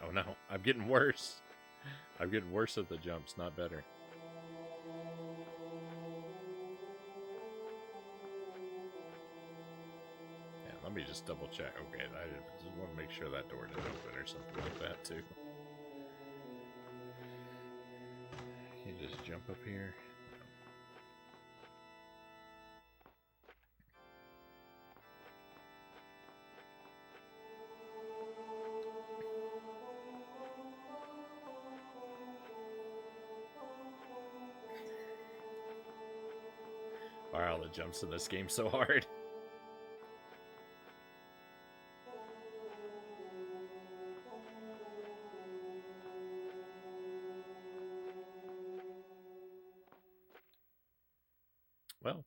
Oh no, I'm getting worse. I'm getting worse at the jumps, not better. Yeah, let me just double check. Okay, I just want to make sure that door didn't open or something like that too. Can you just jump up here? Why are all the jumps in this game so hard? Well,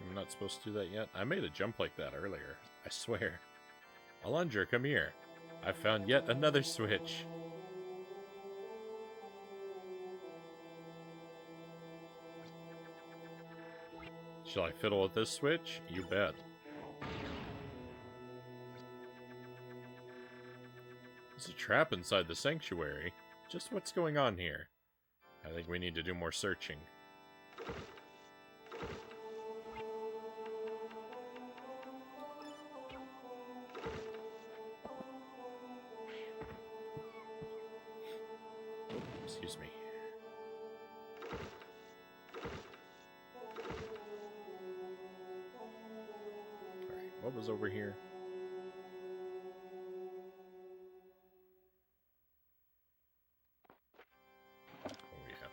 I'm not supposed to do that yet. I made a jump like that earlier, I swear. Alundra, come here. I found yet another switch. Shall I fiddle with this switch? You bet. There's a trap inside the sanctuary. Just what's going on here? I think we need to do more searching. Excuse me. Alright, what was over here? Oh yeah.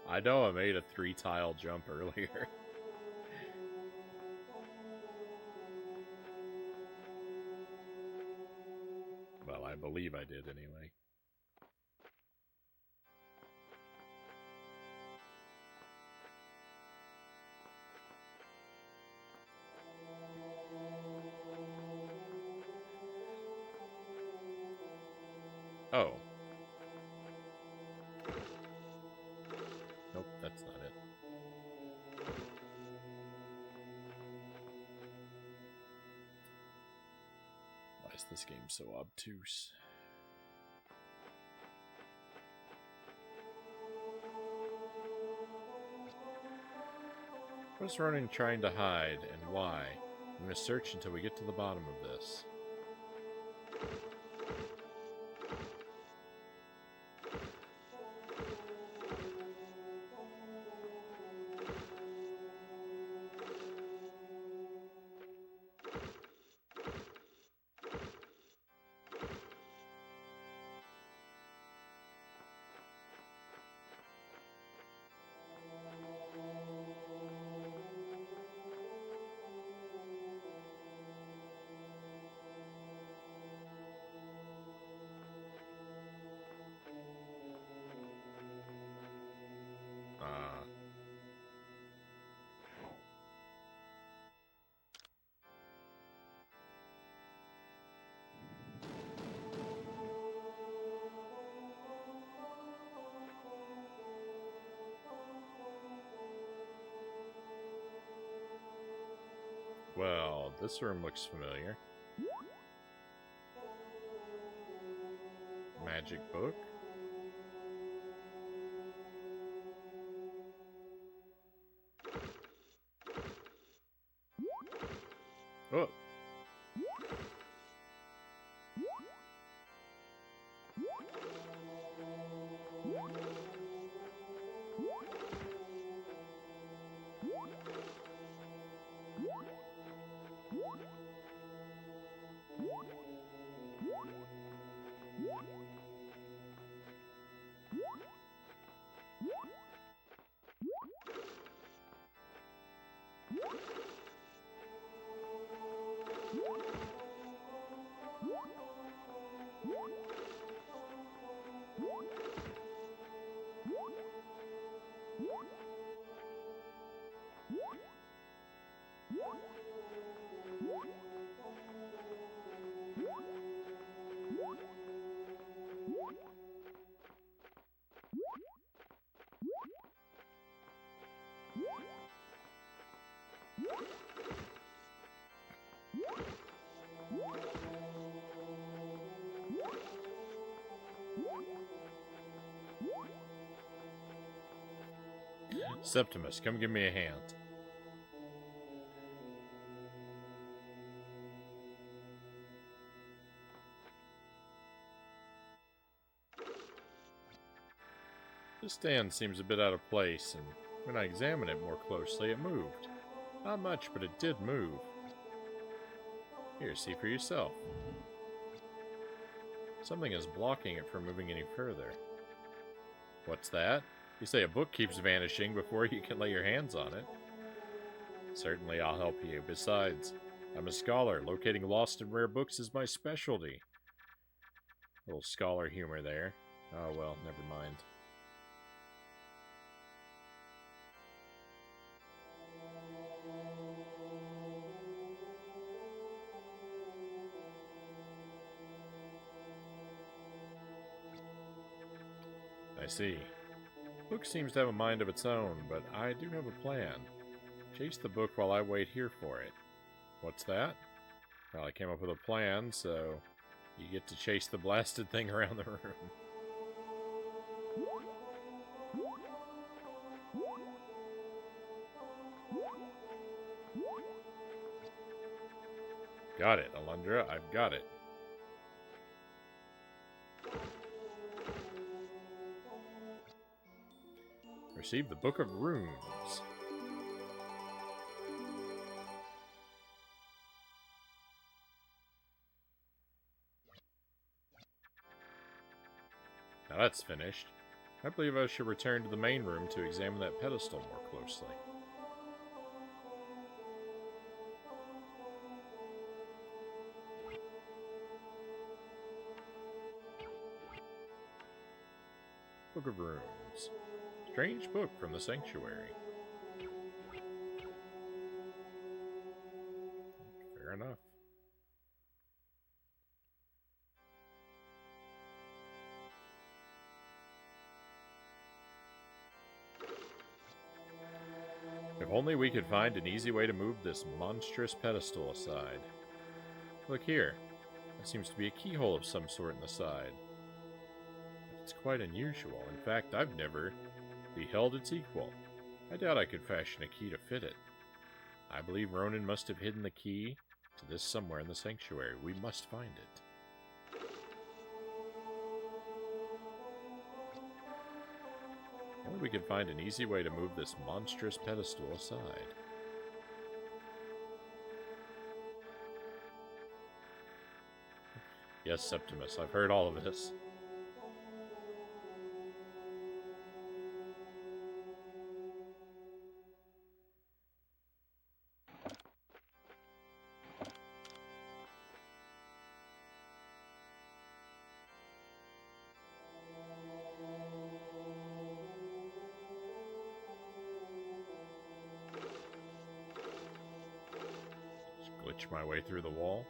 I know I made a 3-tile jump earlier. Well, I believe I did anyway. Oh. Why is this game so obtuse? What's Ronan trying to hide, and why? We must search until we get to the bottom of this. Well, this room looks familiar. Magic book. Oh. Septimus, come give me a hand. This stand seems a bit out of place, and when I examine it more closely, it moved. Not much, but it did move. Here, see for yourself. Something is blocking it from moving any further. What's that? You say a book keeps vanishing before you can lay your hands on it. Certainly, I'll help you. Besides, I'm a scholar. Locating lost and rare books is my specialty. A little scholar humor there. Oh well, never mind. I see. Book seems to have a mind of its own, but I do have a plan. Chase the book while I wait here for it. What's that? Well, I came up with a plan, so you get to chase the blasted thing around the room. Got it, Alundra. I've got it. Receive the Book of Runes. Now that's finished. I believe I should return to the main room to examine that pedestal more closely. Book of Runes. Strange book from the sanctuary. Fair enough. If only we could find an easy way to move this monstrous pedestal aside. Look here. There seems to be a keyhole of some sort in the side. It's quite unusual. In fact, I've never beheld its equal. I doubt I could fashion a key to fit it. I believe Ronan must have hidden the key to this somewhere in the sanctuary. We must find it. Only we can find an easy way to move this monstrous pedestal aside. Yes, Septimus, I've heard all of this. Glitch my way through the wall.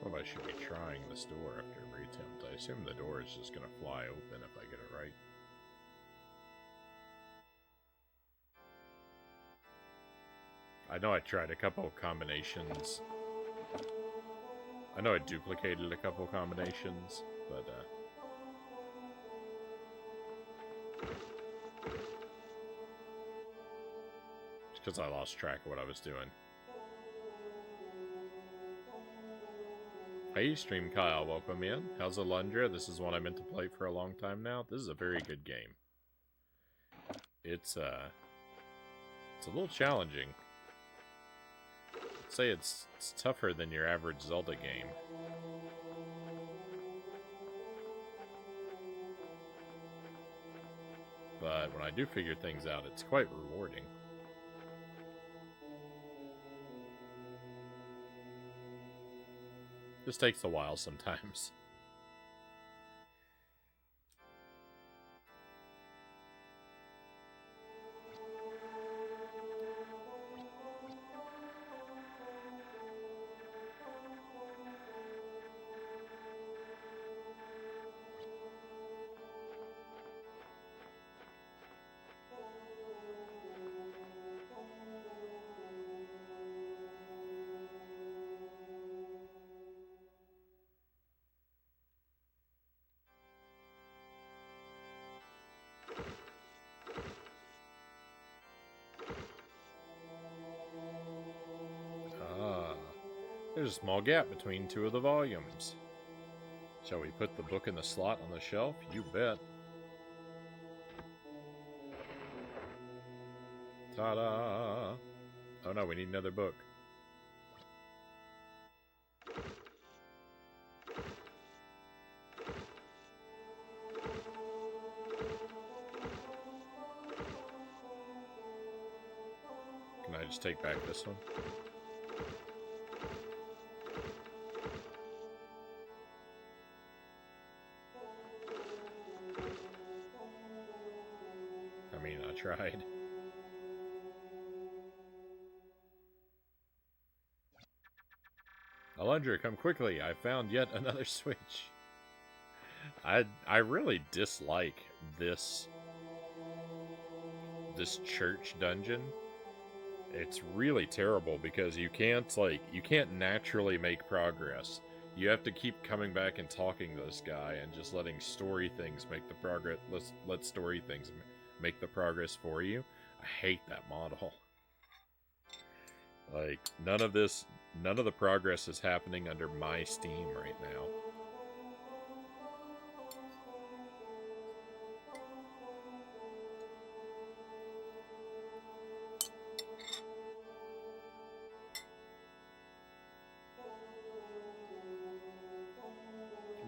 Well, I should be trying this door after every attempt. I assume the door is just going to fly open if I get it right. I know I tried a couple of combinations. I know I duplicated a couple of combinations, but it's because I lost track of what I was doing. Hey, Stream Kyle, welcome in. How's Alundra? This is one I meant to play for a long time now. This is a very good game. It's a little challenging. I'd say it's tougher than your average Zelda game. But when I do figure things out, it's quite rewarding. Just takes a while sometimes. There's a small gap between two of the volumes. Shall we put the book in the slot on the shelf? You bet. Ta-da! Oh no, we need another book. Can I just take back this one? Tried. Alundra, come quickly. I found yet another switch. I really dislike this church dungeon. It's really terrible because you can't naturally make progress. You have to keep coming back and talking to this guy and just letting story things make the progress. Let story things make the progress for you. I hate that model. Like, none of the progress is happening under my steam right now.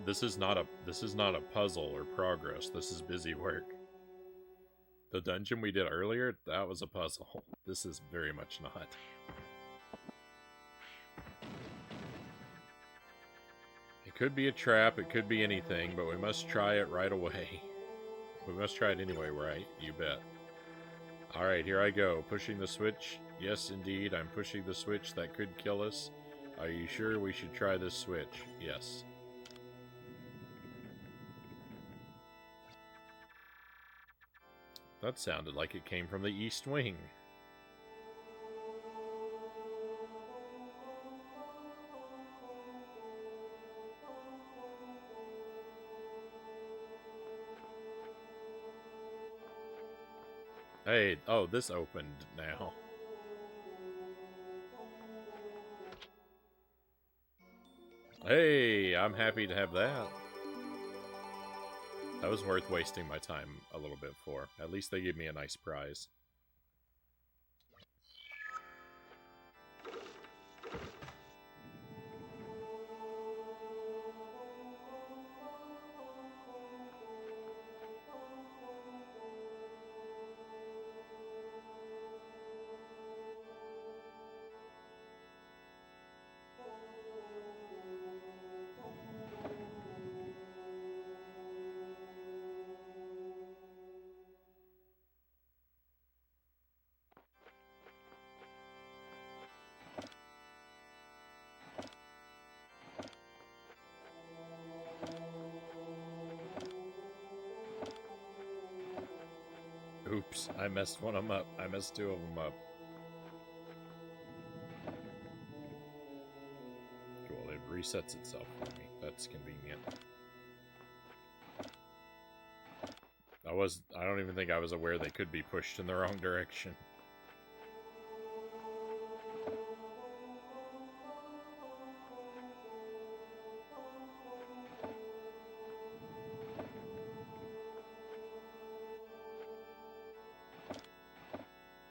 this is not a puzzle or progress. This is busy work. The dungeon we did earlier, that was a puzzle. This is very much not. It could be a trap, it could be anything, but we must try it right away. We must try it anyway, right? You bet. Alright, here I go. Pushing the switch. Yes, indeed, I'm pushing the switch that could kill us. Are you sure we should try this switch? Yes. That sounded like it came from the East Wing. Hey, oh, this opened now. Hey, I'm happy to have that. That was worth wasting my time a little bit for. At least they gave me a nice prize. Oops, I messed one of them up. I messed two of them up. Cool, it resets itself for me. That's convenient. I don't even think I was aware they could be pushed in the wrong direction.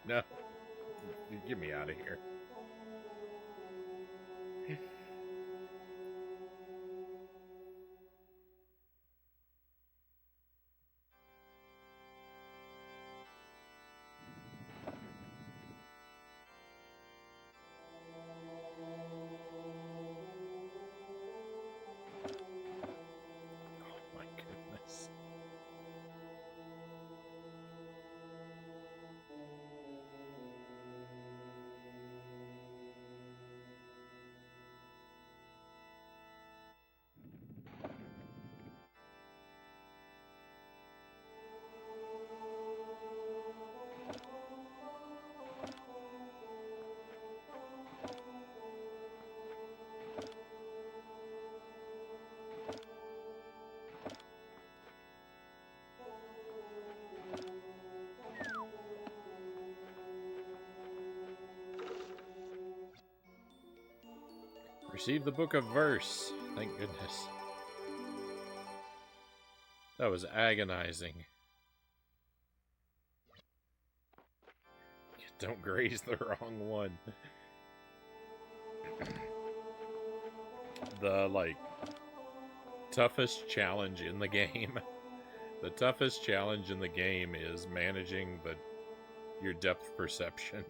No. Get me out of here. Receive the Book of Verse. Thank goodness. That was agonizing. Don't graze the wrong one. The, like, toughest challenge in the game. The toughest challenge in the game is managing your depth perception.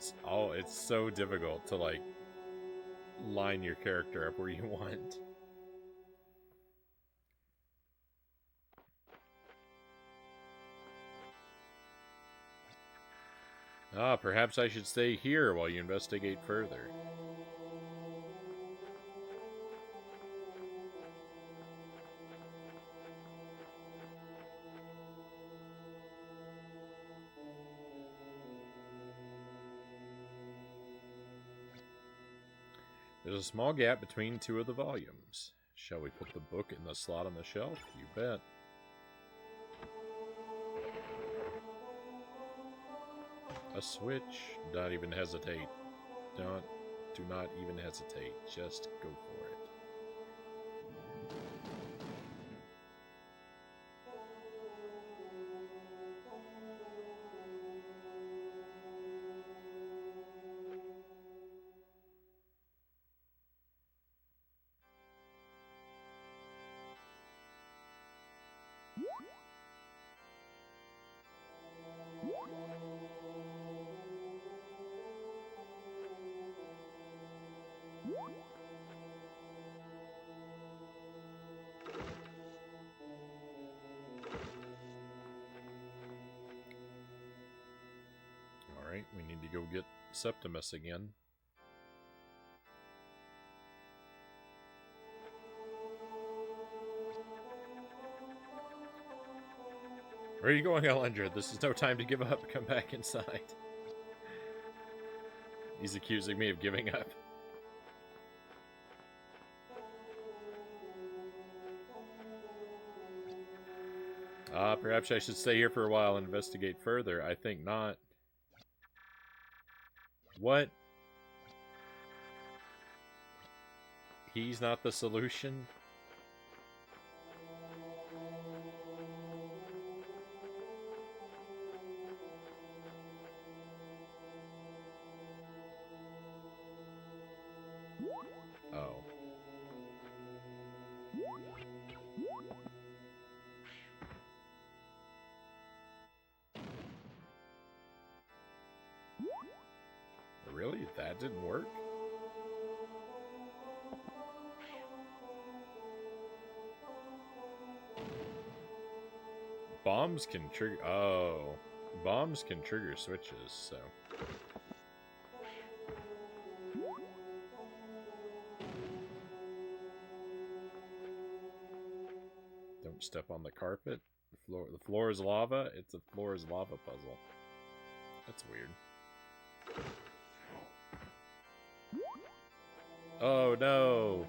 It's so difficult to, like, line your character up where you want. Ah, perhaps I should stay here while you investigate further. There's a small gap between two of the volumes. Shall we put the book in the slot on the shelf? You bet. A switch. Don't even hesitate. Do not even hesitate. Just go for it. we'll get Septimus again. Where are you going, Alundra? This is no time to give up. Come back inside. He's accusing me of giving up. Perhaps I should stay here for a while and investigate further. I think not. What? He's not the solution? Oh. Really? That didn't work? Bombs can trigger... Oh. Bombs can trigger switches, so... Don't step on the carpet. The floor is lava? It's a floor is lava puzzle. That's weird. Oh no!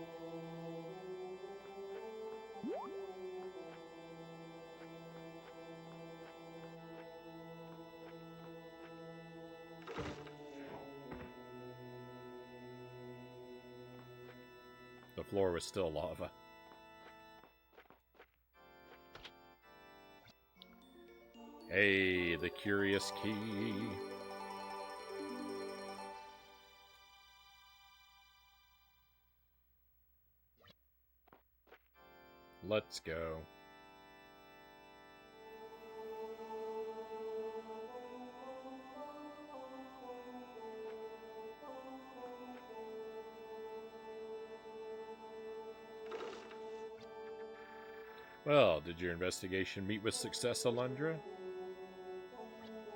The floor was still lava. Hey, the curious key. Let's go. Well, did your investigation meet with success, Alundra?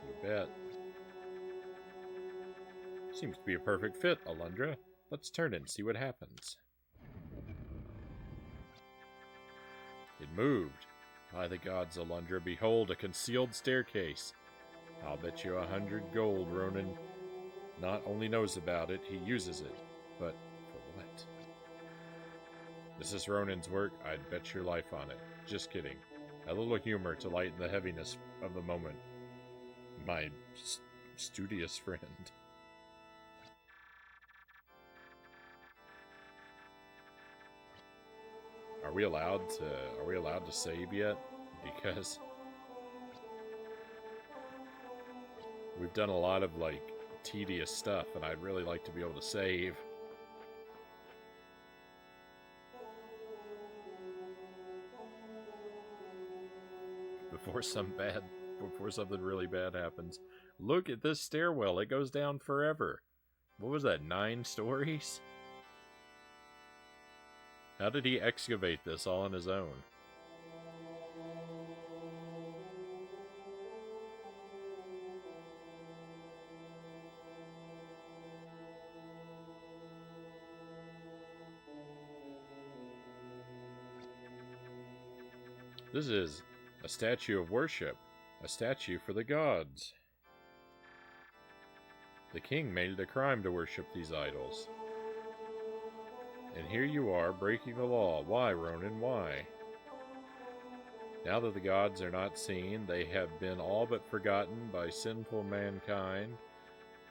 You bet. Seems to be a perfect fit, Alundra. Let's turn it and see what happens. It moved. By the gods, Alundra, behold, a concealed staircase. I'll bet you 100 gold Ronan not only knows about it, he uses it. But for what? This is Ronan's work. I'd bet your life on it. Just kidding. A little humor to lighten the heaviness of the moment. My studious friend. Are we allowed to save yet? Because we've done a lot of like tedious stuff and I'd really like to be able to save. Before something really bad happens. Look at this stairwell. It goes down forever. What was that, 9 stories? How did he excavate this all on his own? This is a statue of worship. A statue for the gods. The king made it a crime to worship these idols. And here you are, breaking the law. Why, Ronan, why? Now that the gods are not seen, they have been all but forgotten by sinful mankind,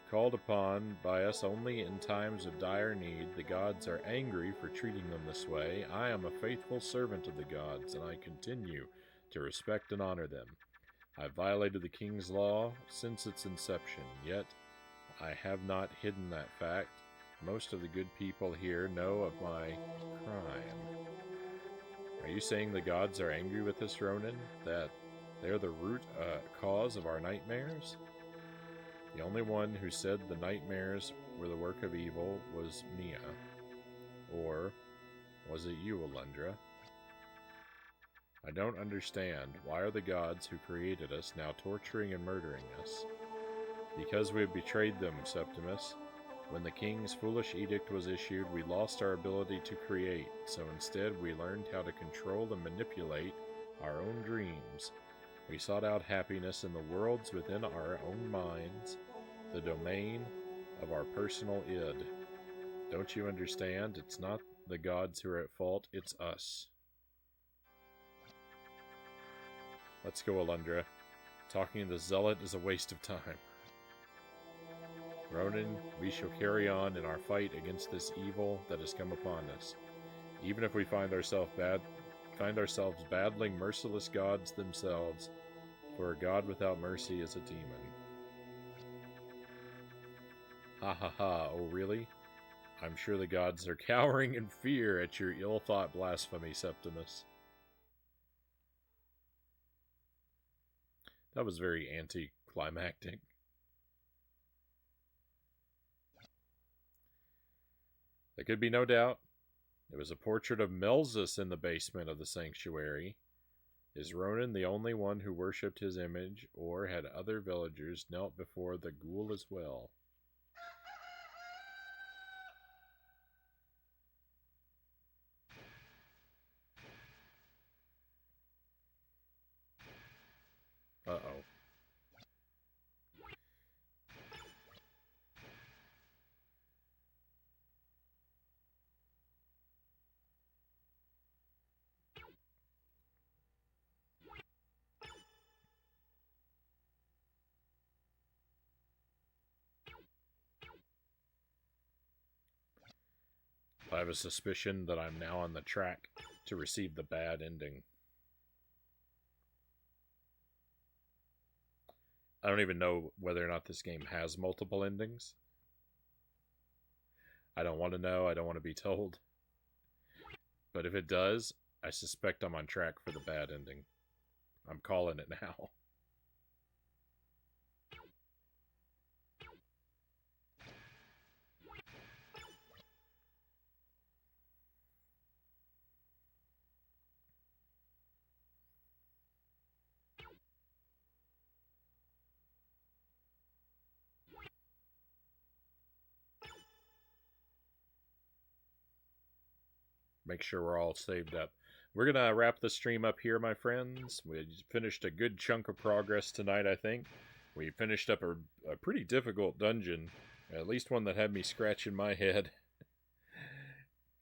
called upon by us only in times of dire need. The gods are angry for treating them this way. I am a faithful servant of the gods, and I continue to respect and honor them. I violated the king's law since its inception, yet I have not hidden that fact. Most of the good people here know of my crime. Are you saying the gods are angry with us, Ronan? That they're the root cause of our nightmares? The only one who said the nightmares were the work of evil was Mia. Or was it you, Alundra? I don't understand. Why are the gods who created us now torturing and murdering us? Because we have betrayed them, Septimus. When the king's foolish edict was issued, we lost our ability to create, so instead we learned how to control and manipulate our own dreams. We sought out happiness in the worlds within our own minds, the domain of our personal id. Don't you understand? It's not the gods who are at fault, it's us. Let's go, Alundra. Talking to the zealot is a waste of time. Ronan, we shall carry on in our fight against this evil that has come upon us, even if we find ourselves battling merciless gods themselves, for a god without mercy is a demon. Ha ha ha, oh really? I'm sure the gods are cowering in fear at your ill-thought blasphemy, Septimus. That was very anticlimactic. There could be no doubt. There was a portrait of Melzus in the basement of the sanctuary. Is Ronan the only one who worshipped his image, or had other villagers knelt before the ghoul as well? Uh-oh. I have a suspicion that I'm now on the track to receive the bad ending. I don't even know whether or not this game has multiple endings. I don't want to know. I don't want to be told. But if it does, I suspect I'm on track for the bad ending. I'm calling it now. Make sure we're all saved up. We're going to wrap the stream up here, my friends. We finished a good chunk of progress tonight, I think. We finished up a pretty difficult dungeon, at least one that had me scratching my head.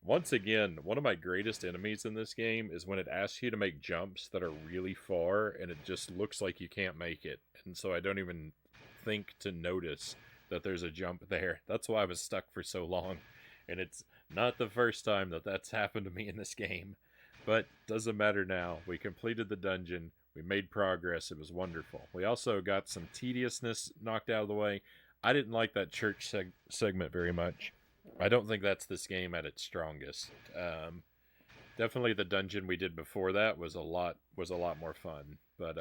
Once again, one of my greatest enemies in this game is when it asks you to make jumps that are really far, and it just looks like you can't make it. And so I don't even think to notice that there's a jump there. That's why I was stuck for so long. And it's not the first time that that's happened to me in this game. But doesn't matter now. We completed the dungeon. We made progress. It was wonderful. We also got some tediousness knocked out of the way. I didn't like that church segment very much. I don't think that's this game at its strongest. Definitely the dungeon we did before that was a lot more fun. But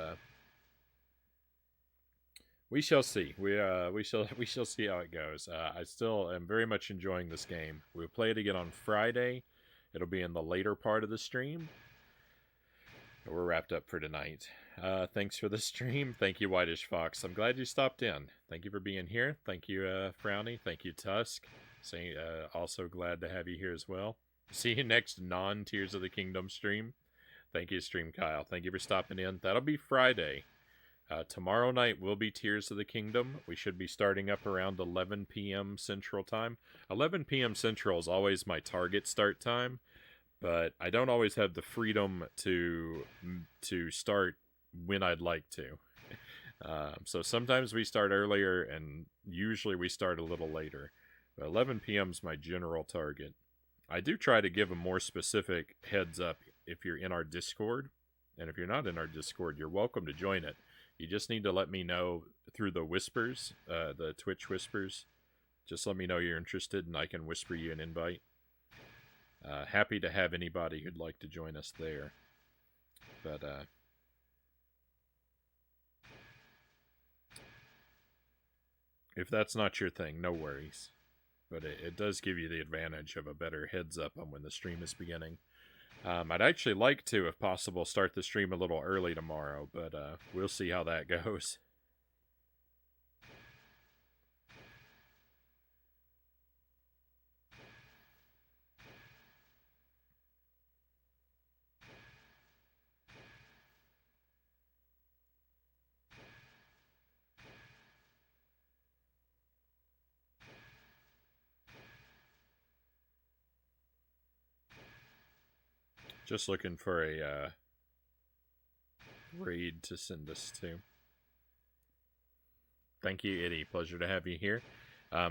we shall see. We shall see how it goes. I still am very much enjoying this game. We'll play it again on Friday. It'll be in the later part of the stream. We're wrapped up for tonight. Thanks for the stream. Thank you, Whitish Fox. I'm glad you stopped in. Thank you for being here. Thank you, Frownie. Thank you, Tusk. Also glad to have you here as well. See you next non-Tears of the Kingdom stream. Thank you, Stream Kyle. Thank you for stopping in. That'll be Friday. Tomorrow night will be Tears of the Kingdom. We should be starting up around 11 p.m. Central Time. 11 p.m. Central is always my target start time, but I don't always have the freedom to start when I'd like to. So sometimes we start earlier, and usually we start a little later. But 11 p.m. is my general target. I do try to give a more specific heads up if you're in our Discord, and if you're not in our Discord, you're welcome to join it. You just need to let me know through the whispers, the Twitch whispers. Just let me know you're interested, and I can whisper you an invite. Happy to have anybody who'd like to join us there. But if that's not your thing, no worries. But it does give you the advantage of a better heads up on when the stream is beginning. I'd actually like to, if possible, start the stream a little early tomorrow, but we'll see how that goes. Just looking for a raid to send us to. Thank you, Itty. Pleasure to have you here.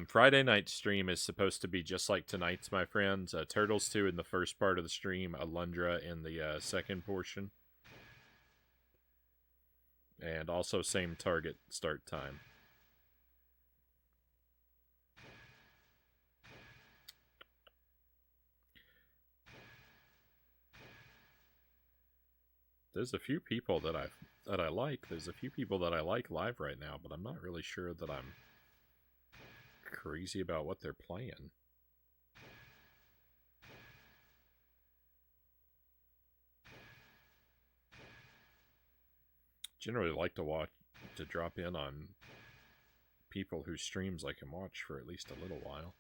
Friday night stream is supposed to be just like tonight's, my friends. Turtles 2 in the first part of the stream, Alundra in the second portion. And also same target start time. There's a few people that I like. There's a few people that I like live right now, but I'm not really sure that I'm crazy about what they're playing. Generally like to drop in on people whose streams I can watch for at least a little while.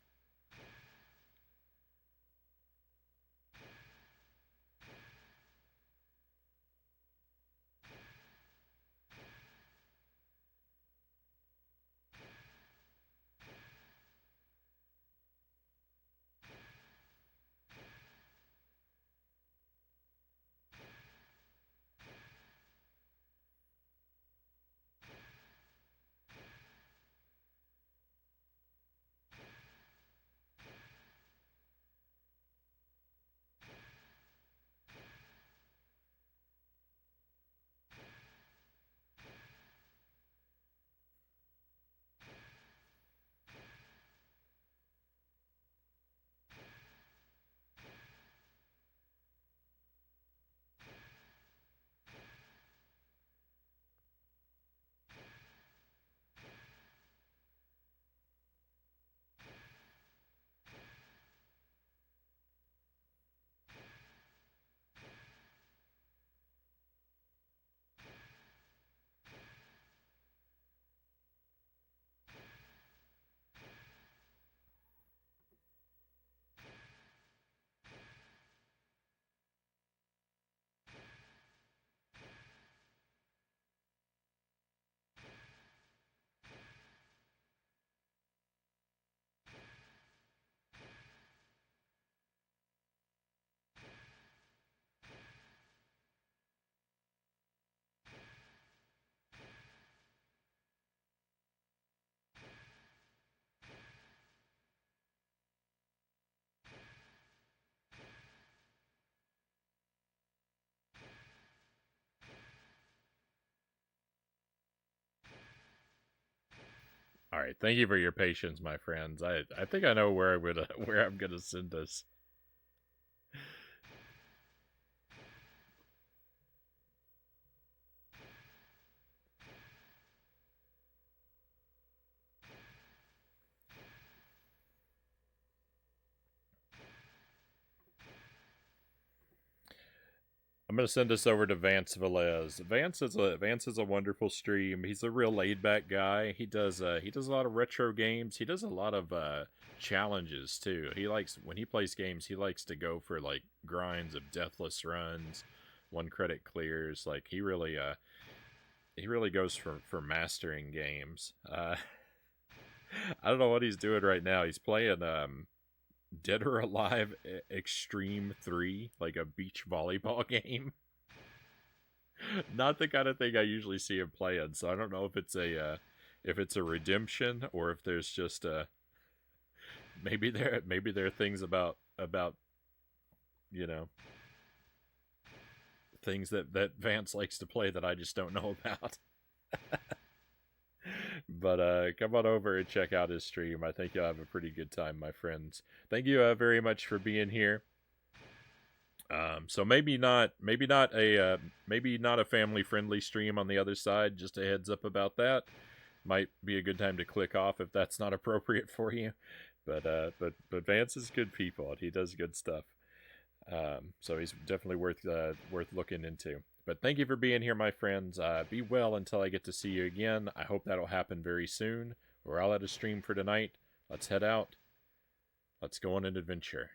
All right, thank you for your patience, my friends. I think I know where I'm gonna send us. I'm gonna send this over to Vance Velez. Vance is a wonderful stream. He's a real laid back guy. He does a lot of retro games. He does a lot of challenges too. He likes when he plays games. He likes to go for like grinds of deathless runs, 1 credit clears. Like he really goes for mastering games. I don't know what he's doing right now. He's playing Dead or Alive Extreme 3, like a beach volleyball game. Not the kind of thing I usually see him playing, so I don't know if it's a redemption or if there's just maybe there are things about you know things that Vance likes to play that I just don't know about. But come on over and check out his stream. I think you'll have a pretty good time, my friends. Thank you very much for being here. So maybe not a family friendly stream on the other side. Just a heads up about that. Might be a good time to click off if that's not appropriate for you. But Vance is good people and he does good stuff. So he's definitely worth looking into. But thank you for being here, my friends. Be well until I get to see you again. I hope that'll happen very soon. We're all at a stream for tonight. Let's head out. Let's go on an adventure.